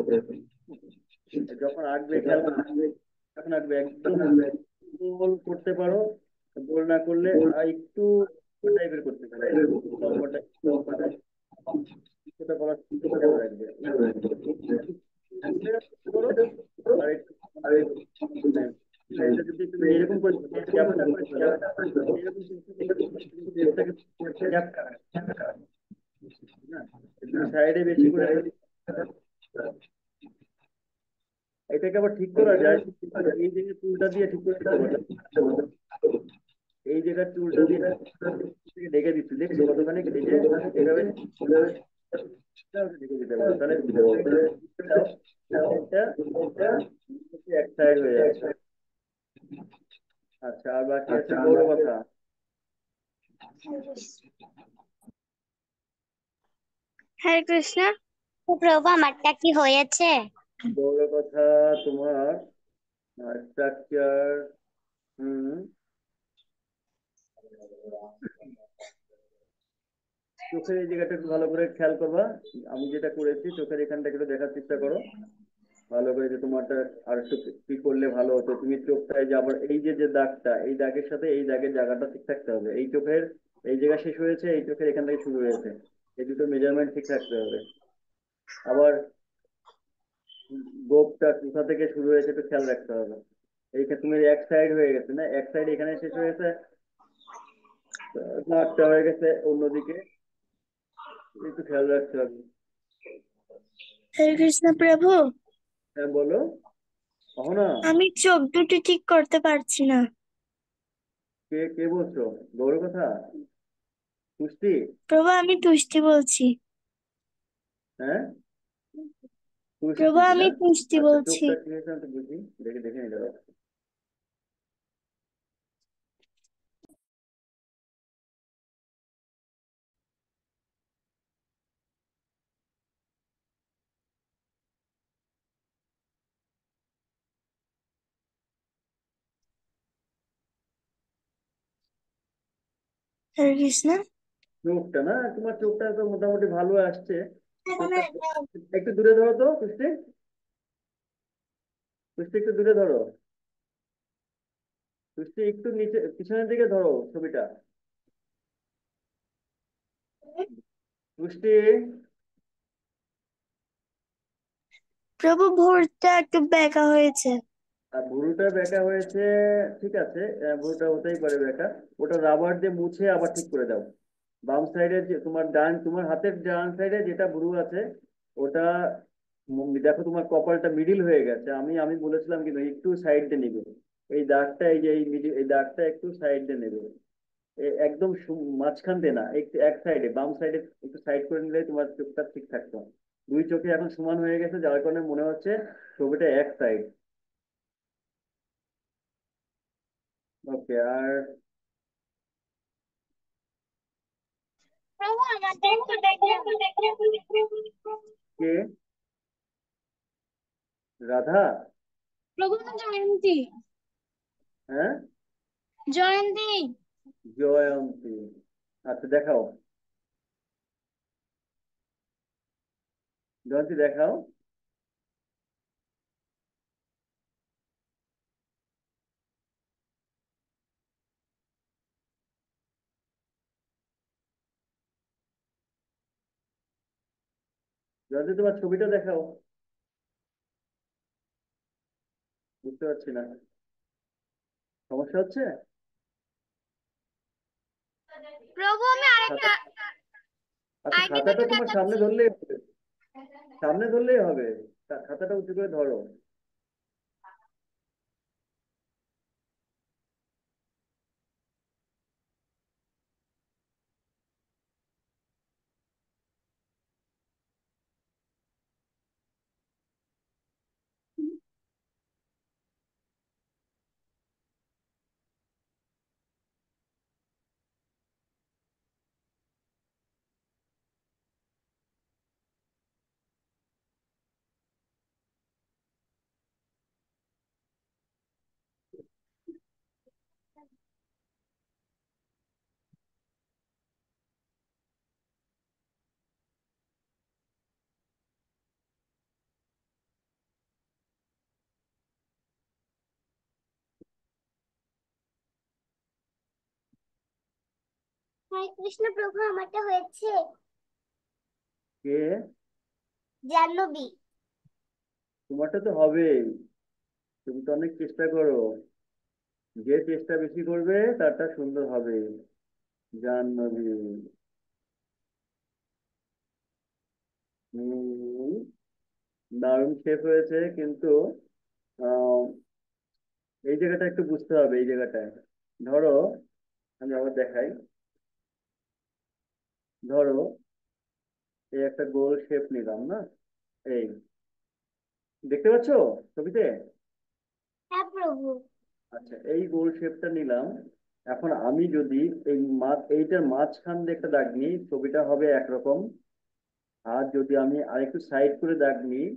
হয়েছে। যখন আঁকবে খেয়াল করবে, যখন আঁকবে একদম গোল করতে পারো, গোল না করলে একটু টাইপের করতে পারো, লম্বা টাইপ, সেটা করার খেয়াল রাখবে। করো, আর একটু হ্যাঁ, এটা যদি তুমি এরকম করে গ্যাপটা করে এরকম শেপটাকে গ্যাপটা না, একটু সাইডে বেশি করে এটাকে আবার ঠিক করা যায়। এই জায়গায় চুলটা দিয়ে ঠিক করে দিতে পারো, এই জায়গার চুলটা দিয়ে ঢেকে দিচ্ছি, দেখছো কতখানি এই যে এইভাবে ঢেকে দিতে পারো, তাহলে এটা এক সাইড হয়ে যাচ্ছে। আচ্ছা, আর বাকি আছে গৌরকথা। হরে কৃষ্ণ। প্রভু আমারটা কি হয়েছে? গৌরকথা তোমার স্ট্রাকচার, হুম, চোখের এই জায়গাটা একটু ভালো করে খেয়াল করবা। আমি যেটা করেছি চোখের এখানটা একটু দেখার চেষ্টা করো ভালো করে, যে তোমারটা আর একটু কি করলে ভালো হতো। তুমি চোখটায় যে আবার এই যে যে দাগটা, এই দাগের সাথে এই দাগের জায়গাটা ঠিক থাকতে হবে। এই চোখের এই জায়গা শেষ হয়েছে, এই চোখের এখান থেকে শুরু হয়েছে, এই দুটো মেজারমেন্ট ঠিক রাখতে হবে। আবার গোপটা কোথা থেকে শুরু হয়েছে একটু খেয়াল রাখতে হবে। এইখানে তুমি এক সাইড হয়ে গেছে না, এক সাইড এখানে শেষ হয়েছে, নাকটা হয়ে গেছে অন্যদিকে, একটু খেয়াল রাখতে হবে। হরে কৃষ্ণ প্রভু, হ্যাঁ বলো। অহনা, আমি চোখ দুটো ঠিক করতে পারছি না। কে কে বলছো? গৌর কথা, পুষ্টি? প্রভু আমি তুষ্টি বলছি। হ্যাঁ, প্রভু পুষ্টি না? আমি তুষ্টি আচ্ছা, বলছি। চোখটা কি হয়েছে আমি তো বুঝি, দেখে দেখে নিতে হবে। হরে কৃষ্ণ। চোখটা না, তোমার চোখটা তো মোটামুটি ভালো আসছে। চোখটা একটু দূরে ধরো তো পুষ্টি, পুষ্টি একটু দূরে ধরো, পুষ্টি একটু নিচে পিছনের দিকে ধরো ছবিটা, পুষ্টি। প্রভু ভোরটা একটু বেঁকা হয়েছে। আর ভুরুটা বেঁকা হয়েছে, ঠিক আছে, ভুরুটা হতেই পারে বেঁকা। ওটা রাবার দিয়ে মুছে আবার ঠিক করে দাও। বাম সাইডে যে তোমার তোমার হাতের ডান সাইডে যেটা ভুরু আছে ওটা, দেখো তোমার কপালটা মিডিল হয়ে গেছে। আমি বলেছিলাম কিন্তু একটু সাইড দিয়ে নেবে এই দাগটা, এই যে এই মিডিল এই দাগটা একটু সাইড দিয়ে নেবে। একদম মাঝখান দিয়ে না, একটু এক সাইডে বাম সাইডে একটু সাইড করে নিলে তোমার চোখটা ঠিক থাকতো। দুই চোখে এখন সমান হয়ে গেছে, যার কারণে মনে হচ্ছে ছবিটা এক সাইড। ওকে, আর প্রভু আমারটা একটু দেখবেন। কে? রাধা? প্রভু আমার জয়ন্তী। হ্যাঁ, জয়ন্তী। জয়ন্তী। আচ্ছা দেখাও, জয়ন্তী দেখাও। জয়ন্তী তোমার ছবিটা দেখাও। বুঝতে পারছি না, সমস্যা হচ্ছে? প্রভু আমি খাতা, আরেকটা আচ্ছা আইডি খাতাটা দেখে তোমার সামনে দেখাচ্ছি। ধরলেই হবে, সামনে ধরলেই হবে। খাতাটা উঁচু করে ধরো। হরে কৃষ্ণ প্রভু আমারটা হয়েছে। কে? জাহ্নবী। তোমারটা তো হবেই, তুমি তো অনেক চেষ্টা করো। যে চেষ্টা বেশি করবে তারটা সুন্দর হবে। জাহ্নবী, হম, দারুণ শেপ হয়েছে, কিন্তু আহ, এই জায়গাটা একটু বুঝতে হবে। এই জায়গাটায় ধরো, আমি আবার দেখাই। ধরো এই একটা গোল শেপ নিলাম না, এই দেখতে পাচ্ছো ছবিতে? হ্যাঁ প্রভু। আচ্ছা, এই গোল শেপটা নিলাম। এখন আমি যদি এই এইটার মাঝখান দিয়ে একটা দাগ নিই, ছবিটা হবে একরকম। আর যদি আমি আরেকটু সাইড করে দাগ নিই,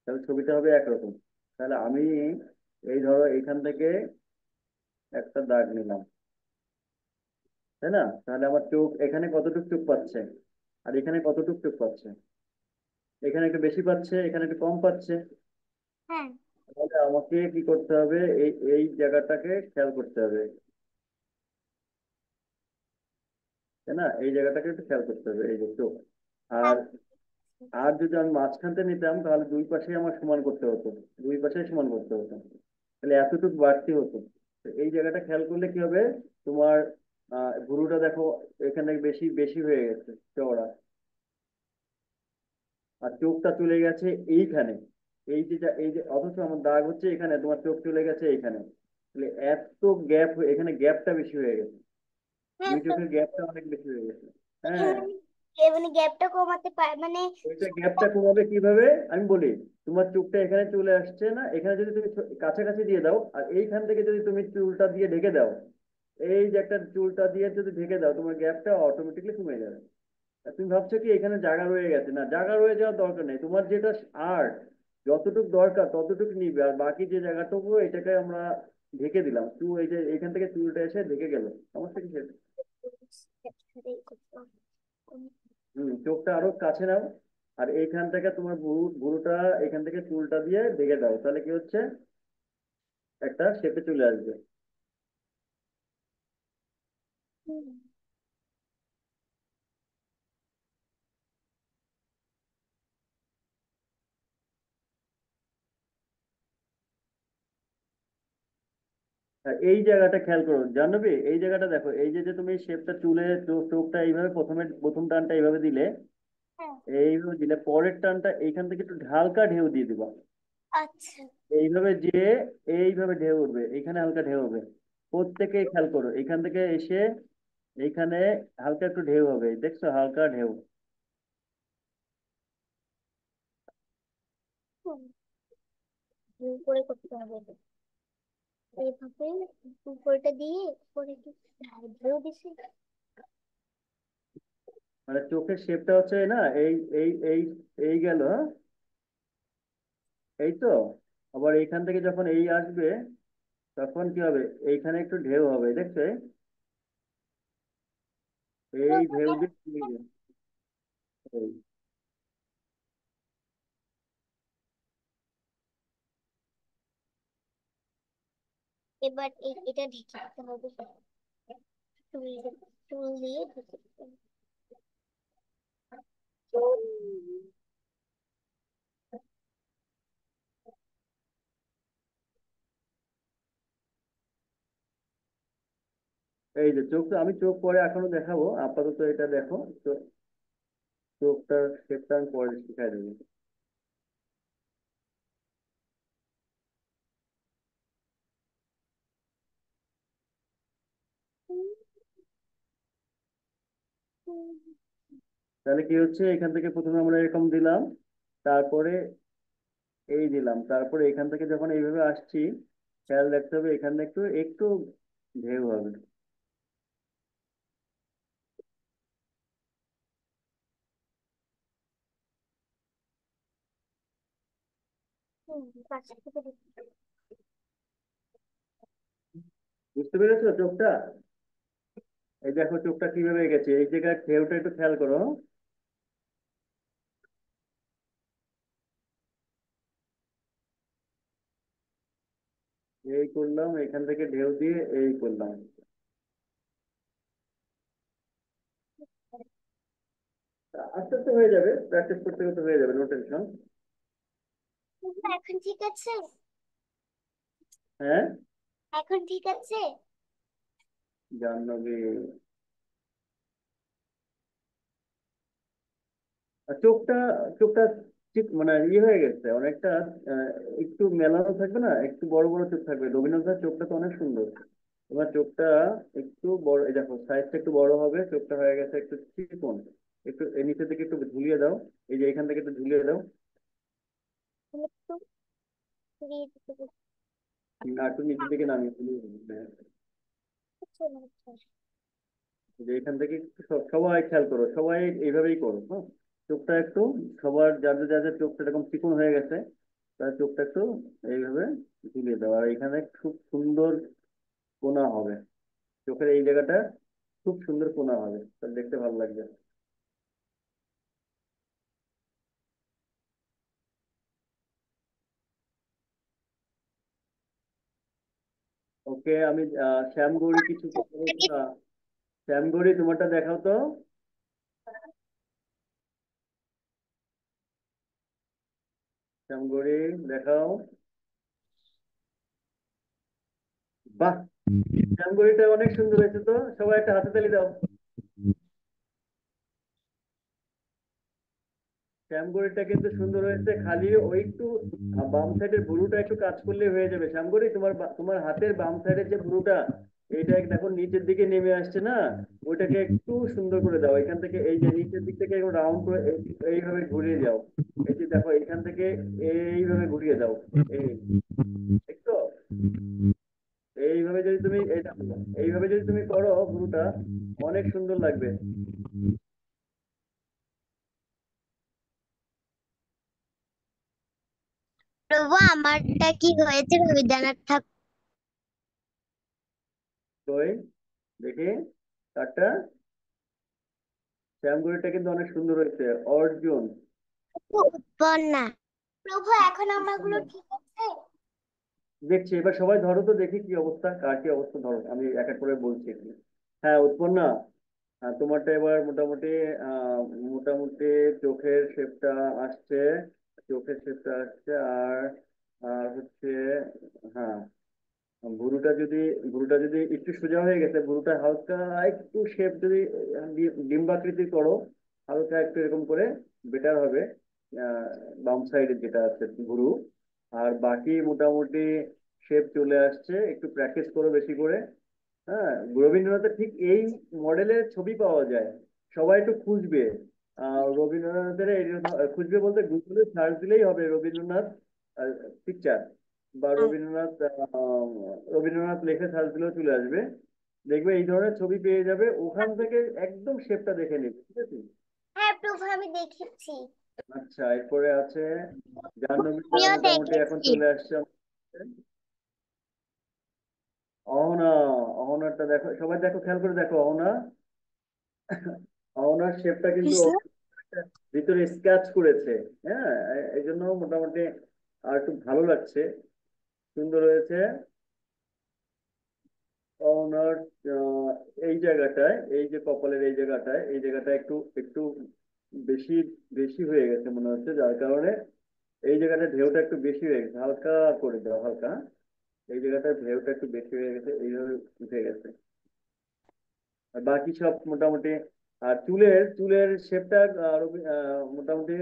তাহলে ছবিটা হবে একরকম। তাহলে আমি এই ধরো এখান থেকে একটা দাগ নিলাম, তাই না? তাহলে আমার চোখ এখানে কতটুকু চোখ পাচ্ছে, আর এখানে কতটুকু চোখ পাচ্ছে? এখানে একটু বেশি পাচ্ছে, এখানে একটু কম পাচ্ছে। হ্যাঁ। তাহলে আমাকে কি করতে হবে, এই এই জায়গাটাকে খেয়াল করতে হবে, তাই না? এই জায়গাটাকে একটু খেয়াল করতে হবে, এই যে চোখ। আর হ্যাঁ। আর যদি আমি মাঝখানটা নিতাম, তাহলে দুই পাশে আমার সমান করতে হতো, দুই পাশে সমান করতে হতো, তাহলে এতটুকু বাড়তি হতো। তো এই জায়গাটা খেয়াল করলে কি হবে, তোমার ভুরুটা দেখো এখানে বেশি বেশি হয়ে গেছে, চওড়া। আর চোখটা চলে গেছে এইখানে, এই যে অথচ আমার দাগ হচ্ছে এখানে, তোমার চোখ চলে গেছে এইখানে। তাহলে এত গ্যাপ, এখানে গ্যাপটা বেশি হয়ে গেছে, হ্যাঁ, দুই তো চোখের গ্যাপটা অনেক বেশি হয়ে গেছে। এখানে হ্যাঁ, মানে গ্যাপটা কমাতে পারে মানে। ওইটা গ্যাপটা কমাবে কিভাবে আমি বলি। তোমার চোখটা এখানে চলে আসছে না, এখানে যদি তুমি কাছাকাছি দিয়ে দাও, আর এইখান থেকে যদি তুমি চুলটা দিয়ে ঢেকে দাও, এই যে একটা চুলটা দিয়ে যদি ঢেকে দাও, তোমার গ্যাপটা অটোমেটিকলি কমে যাবে। আর তুমি ভাবছো কি এখানে জায়গা রয়ে গেছে, না, জায়গা রয়ে যাওয়ার দরকার নেই। তোমার যেটা আর্ট, যতটুকু দরকার ততটুকু নিবে, আর বাকি যে জায়গাটুকু এটাকে আমরা ঢেকে দিলাম, চুল এই যে এখান থেকে চুলটা এসে ঢেকে গেল, সমস্যা কি সেটা? চোখটা আরো কাছে নাও, আর এইখান থেকে তোমার ভুরুটা এখান থেকে চুলটা দিয়ে ঢেকে দাও, তাহলে কি হচ্ছে, একটা শেপে চলে আসবে। আর এই জায়গাটা খেয়াল করো, জানবি এই জায়গাটা দেখো, এই যে যে তুমি শেপটা চুলে চোখটা এইভাবে প্রথমে প্রথম টানটা এইভাবে দিলে, হ্যাঁ। এইভাবে দিলে পরের টানটা এইখান থেকে একটু হালকা ঢেউ দিয়ে দিবা। আচ্ছা। এইভাবে যে এইভাবে ঢেউ উঠবে, এইখানে হালকা ঢেউ হবে। প্রত্যেকে খেয়াল করো, এখান থেকে এসে এইখানে হালকা একটু ঢেউ হবে, দেখছো হালকা ঢেউ। হুম, উপরে করতে হবে এইভাবে, উপরটা দিয়ে উপরে একটু ঢেউ দিছি। মানে চোখের শেপটা হচ্ছে না, এই এই এই এই গেল, হ্যাঁ? এই তো। আবার এইখান থেকে যখন এই আসবে, তখন কি হবে, এইখানে একটু ঢেউ হবে, দেখছো? এই ঢেউ দিয়ে চলে যাবে। এই। এবার এটা ঢেকে দিতে হবে, চুল চুল দিয়ে ঢেকে দিতে হবে। এই যে চোখ, আমি চোখ পরে এখনো দেখাবো, আপাতত এটা দেখো। চোখটার শেপটা আমি পরে শিখাই দেবো। তাহলে কি হচ্ছে, এখান থেকে প্রথমে আমরা এরকম দিলাম, তারপরে এই দিলাম, তারপরে এখান থেকে যখন এইভাবে আসছি, খেয়াল রাখতে হবে এখানে একটু একটু ঢেউ হবে। পাশে থেকে দিতে হবে। বুঝতে পেরেছো চোখটা? এই দেখো চোখটা কিভাবে গেছে, এই জায়গায় ঢেউটা একটু খেয়াল করো। এই করলাম, এখান থেকে ঢেউ দিয়ে এই করলাম। আস্তে আস্তে হয়ে যাবে, প্র্যাকটিস করতে করতে হয়ে যাবে, নো টেনশন। এখন ঠিক আছে? হ্যাঁ, এখন ঠিক আছে? জাহ্নবী। আর চোখটা, চোখটা ঠিক মানে ইয়ে হয়ে গেছে অনেকটা, আহ, একটু মেলানো থাকবে না, একটু বড় বড় চোখ থাকবে। রবীন্দ্রনাথের চোখটা তো অনেক সুন্দর। এবার চোখটা একটু বড়, এই দেখো সাইজটা একটু বড় হবে, চোখটা হয়ে গেছে একটু চিকন। একটু এর নিচে থেকে একটু ঝুলিয়ে দাও, এই যে এখান থেকে একটু ঝুলিয়ে দাও। একটু দিয়ে দিতে হবে। একটু নিচের দিকে নামিয়ে ফেলি। হ্যাঁ, যে এখান থেকে একটু সবাই খেয়াল করো, সবাই এইভাবেই করো, হ্যাঁ। চোখটা একটু, সবার যাদের যাদের চোখটা এরকম চিকন হয়ে গেছে, তার চোখটা একটু এইভাবে ঝুলিয়ে দাও। আর এখানে খুব সুন্দর কোনা হবে, চোখের এই জায়গাটা খুব সুন্দর কোনা হবে, তাহলে দেখতে ভালো লাগবে। ওকে, আমি শ্যামগৌরী কিছু কথা বলবো না। শ্যামগৌরী, তোমারটা দেখাও তো। শ্যামগৌরী, দেখাও। বাহ, শ্যামগৌরীটা অনেক সুন্দর হয়েছে তো, সবাই একটা হাতে তালি দাও। শ্যামগড়িটা কিন্তু সুন্দর হয়েছে, খালি ওই একটু বাম সাইডের ভুরুটা একটু কাজ করলে হয়ে যাবে। শ্যামগড়ি, তোমার তোমার হাতের বাম সাইডের যে ভুরুটা, এইটা দেখো নিচের দিকে নেমে আসছে না, ওইটাকে একটু সুন্দর করে দাও। এখান থেকে এই যে নিচের দিক থেকে রাউন্ড করে এইভাবে ঘুরিয়ে দাও। এই যে দেখো এখান থেকে এইভাবে ঘুরিয়ে দাও। এই, দেখছো? এইভাবে যদি তুমি এইভাবে যদি তুমি করো ভুরুটা, অনেক সুন্দর লাগবে। প্রভু, আমারটা কি হয়েছে রবীন্দ্রনাথ ঠাকুর? কই, দেখি কাঠটা। শ্যামগুড়িটা কিন্তু অনেক সুন্দর হয়েছে, অর্জুন। উৎপন্না। প্রভু, এখন আমারগুলো ঠিক আছে? দেখছি, এবার সবাই ধরো তো দেখি কি অবস্থা, কার কি অবস্থা, ধরো আমি এক এক করে বলছি একটু। হ্যাঁ উৎপন্না, তোমারটা এবার মোটামুটি আহ মোটামুটি চোখের শেপটা আসছে, চোখের শেপটা আসছে। আর আর হচ্ছে, হ্যাঁ, ভুরুটা যদি একটু সোজা হয়ে গেছে, ভুরুটা হালকা একটু শেপ যদি ডিম্বাকৃতি করো, হালকা একটু এরকম করে, বেটার হবে। আহ, বাম সাইডে যেটা আছে ভুরু। আর বাকি মোটামুটি শেপ চলে আসছে, একটু প্র্যাকটিস করো বেশি করে। হ্যাঁ, রবীন্দ্রনাথের ঠিক এই মডেলের ছবি পাওয়া যায়, সবাই একটু খুঁজবে। রবীন্দ্রনাথের খুঁজবে বলতে গুগলে সার্চ দিলেই হবে রবীন্দ্রনাথ পিকচার, বা রবীন্দ্রনাথ লেখে সার্চ দিলেও চলে আসবে। দেখবে এই ধরনের ছবি পেয়ে যাবে, ওখান থেকে একদম শেপটা দেখে নিবে, ঠিক আছে? হ্যাঁ প্রভু, আমি দেখেছি। আচ্ছা, এরপরে আছে জাহ্নবীটা, আমিও মোটামুটি এখন দেখেছি। চলে আসছে। অহনা, অহনারটা দেখো, সবাই দেখো, খেয়াল করে দেখো অহনা। অহনার শেপটা কিন্তু কৃষ্ণ। ভিতরে স্ক্যাচ করেছে। হ্যাঁ, এই জন্য মোটামুটি আর একটু ভালো লাগছে, সুন্দর হয়েছে। ওনার আহ, এই জায়গাটায়, এই যে কপালের এই জায়গাটায় একটু একটু বেশি বেশি হয়ে গেছে মনে হচ্ছে, যার কারণে এই জায়গাটা ঢেউটা একটু বেশি হয়ে গেছে, হালকা করে দাও, হালকা। এই জায়গাটায় ঢেউটা একটু বেশি হয়ে গেছে, এইভাবে উঠে গেছে। আর বাকি সব মোটামুটি। আর চুলের চুলের শেপটা মোটামুটি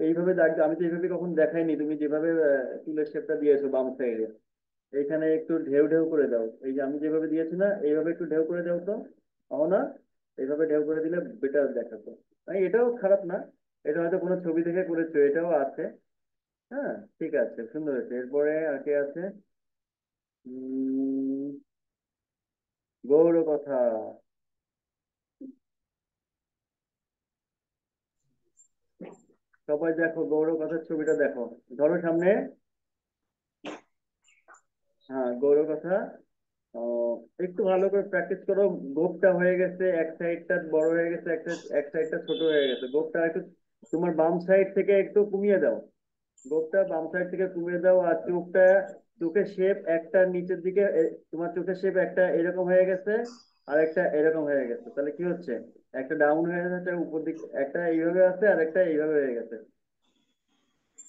এইভাবে আমি তো এইভাবে কখন দেখাইনি, তুমি যেভাবে চুলের শেপটা দিয়েছো বাম সাইডে, এইখানে একটু ঢেউ ঢেউ করে দাও। এই যে আমি যেভাবে দিয়েছি না, এইভাবে একটু ঢেউ করে দাও তো। না, এইভাবে ঢেউ করে দিলে বেটার দেখাতো। এটাও খারাপ না, এটা হয়তো কোনো ছবি দেখে করেছো, এটাও আছে। হ্যাঁ, ঠিক আছে, সুন্দর হয়েছে। এরপরে আর কে আছে? উম গৌর কথা। সবাই দেখো গৌর কথার ছবিটা দেখো, ধরো সামনে। হ্যাঁ, গৌর কথা। আহ, একটু ভালো করে প্র্যাকটিস করো। গোফটা হয়ে গেছে, এক সাইডটা বড় হয়ে গেছে, এক সাইডটা ছোট হয়ে গেছে। গোফটা একটু তোমার বাম সাইড থেকে একটু কমিয়ে দাও, গোফটা বাম সাইড থেকে কমিয়ে দাও। আর চোখটা, চোখের শেপ একটা নিচের দিকে তোমার চোখের শেপ একটা এরকম হয়ে গেছে, আর একটা এরকম হয়ে গেছে, তাহলে কি হচ্ছে? একটা ডাউন হয়ে গেছে, একটা উপর দিকে, একটা এইভাবে আছে আর একটা এইভাবে হয়ে গেছে।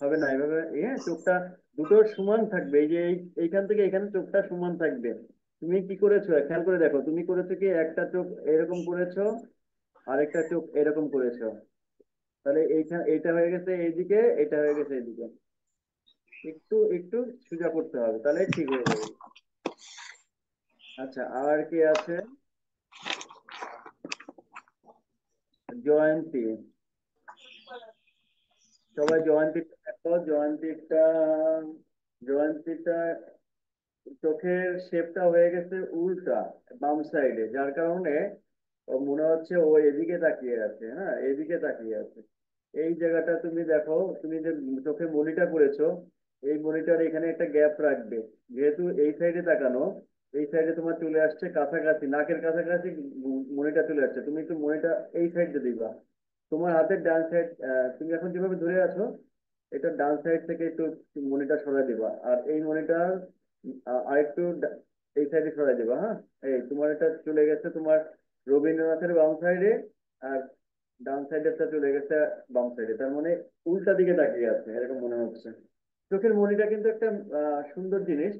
হবে না এভাবে, চোখটা দুটো সমান থাকবে। এই যে এইখান থেকে এখানে চোখটা সমান থাকবে। তুমি কি করেছো খেয়াল করে দেখো, তুমি করেছো কি একটা চোখ এরকম করেছো, আরেকটা চোখ এরকম করেছো, তাহলে এইটা হয়ে গেছে এইদিকে, এটা হয়ে গেছে এইদিকে। একটু একটু সোজা করতে হবে, তাহলে ঠিক হয়ে যাবে। আচ্ছা, আর কে আছে? জয়ন্তী, সবাই জয়ন্তী দেখো, জয়ন্তীটা, জয়ন্তীটা চোখের শেপটা হয়ে গেছে উল্টা বাম সাইডে, যার কারণে ও মনে হচ্ছে ও এদিকে তাকিয়ে আছে, হ্যাঁ এদিকে তাকিয়ে আছে। এই জায়গাটা তুমি দেখো, তুমি যে চোখে মনিটা করেছো, এই মনিটার এখানে একটা গ্যাপ রাখবে। যেহেতু এই সাইডে তাকানো, এই সাইডে তোমার চলে আসছে কাছাকাছি, নাকের কাছাকাছি মনিটা চলে আসছে, তুমি একটু মনিটা এই সাইডে দিবা। তোমার হাতের ডান সাইড, তুমি এখন যেভাবে ধরে আছো, এটা ডান সাইড থেকে একটু মনিটা সরাই দিবা, আর এই মনিটা আরেকটু এই সাইডে সরাই দিবা। হ্যাঁ, এই তোমার এটা চলে গেছে তোমার রবীন্দ্রনাথের বাম সাইডে, আর ডান সাইডেরটা চলে গেছে বাম সাইডে, তার মানে উল্টা দিকে তাকিয়ে আছে এরকম মনে হচ্ছে। চোখের মনিটা কিন্তু একটা সুন্দর জিনিস।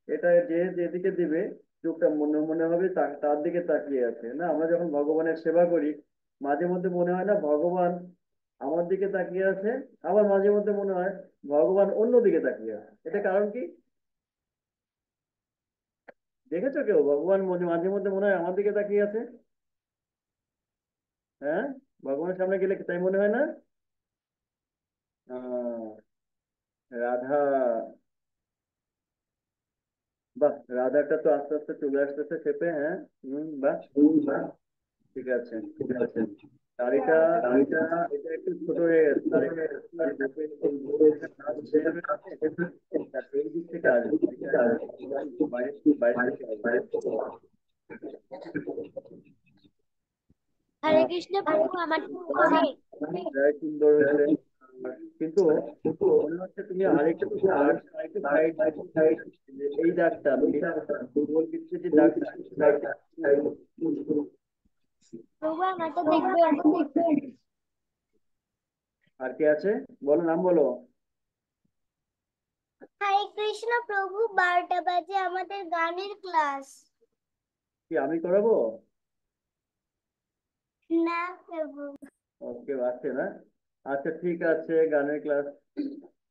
এটা যে যেদিকে দিবে, চোখটা মনে মনে হবে তার দিকে তাকিয়ে আছে। না, আমরা যখন ভগবানের সেবা করি, মাঝে মধ্যে মনে হয় না ভগবান আমার দিকে তাকিয়ে আছে, আবার মাঝে মধ্যে মনে হয় ভগবান অন্য দিকে তাকিয়ে আছে। এটা কারণ কি? দেখেছো কেউ ভগবান মাঝে মধ্যে মনে হয় আমার দিকে তাকিয়ে আছে? হ্যাঁ, ভগবানের সামনে গেলে তাই মনে হয় না? আহ, রাধা, বাহ, রাধাটা তো আস্তে আস্তে চলে আসতেছে শেপে। হ্যাঁ, বাহ, ঠিক আছে। দাড়িটা, এটা একটু ছোট হয়ে গেছে দাড়িটা। এই বুকের এই বুকের কাজ যেভাবে আছে, এই দিক থেকে আসবে, এটা বাইরে বাইরে থেকে আসবে। হরে কৃষ্ণ প্রভু, আমার হচ্ছে প্রায় সুন্দর হয়েছে। কিন্তু মনে হচ্ছে তুমি আরেকটু দাগটা আরেকটু সাইড, এই দাগটা গোল বৃত্তের যে দাগটা, সাইডটা। প্রভু, আমারটা দেখবেন। আর কে আছে বলো, নাম বলো। হরে কৃষ্ণ প্রভু, 12টা বাজে আমাদের গানের ক্লাস। কি আমি করাবো? না প্রভু। ওকে, আছে না? আচ্ছা ঠিক আছে, গানের ক্লাস।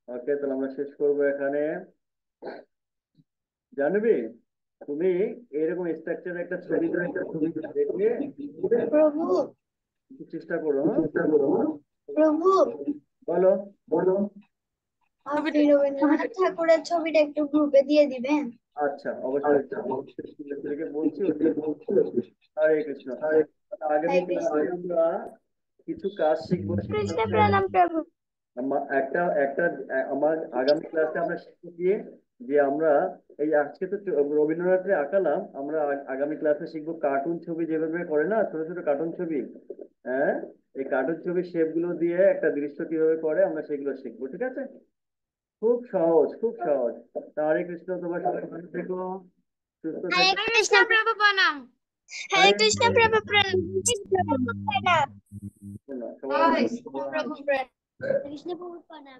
ওকে, তাহলে আমরা শেষ করবো এখানে। জানবি, তুমি এরকম স্ট্রাকচার একটা ছবি দেখে প্রভু, একটু চেষ্টা করো। হ্যাঁ, প্রভু, বলো। আপনি রবীন্দ্রনাথ ঠাকুরের ছবিটা একটু গ্রুপে দিয়ে দিবেন। আচ্ছা, অবশ্যই থেকে বলছি ওটা। হরে কৃষ্ণ। আগামী হরে কৃষ্ণ। ক্লাসে আমরা কিছু কাজ শিখবো। কৃষ্ণ প্রণাম প্রভু। একটা আমার আগামী ক্লাসে আমরা শিখবো গিয়ে যে আমরা এই আজকে তো রবীন্দ্রনাথের আঁকালাম, আমরা আগামী ক্লাসে শিখবো কার্টুন ছবি যেভাবে করে না, ছোট ছোট কার্টুন ছবি। হ্যাঁ, এই কার্টুন ছবির শেপ গুলো দিয়ে একটা দৃশ্য কিভাবে করে আমরা সেগুলো শিখবো, ঠিক আছে? খুব সহজ, খুব সহজ। তা হরে কৃষ্ণ, তোমার সবাই ভালো থেকো, সুস্থ হরে থেকো। কৃষ্ণ প্রভু প্রণাম। হরে হরে কৃষ্ণ প্রভু প্রণাম। কৃষ্ণ প্রভু প্রণাম। কৃষ্ণ, সবাই জয় ভালো শ্রী থেকো। প্রভু। কৃষ্ণ প্রভু প্রণাম।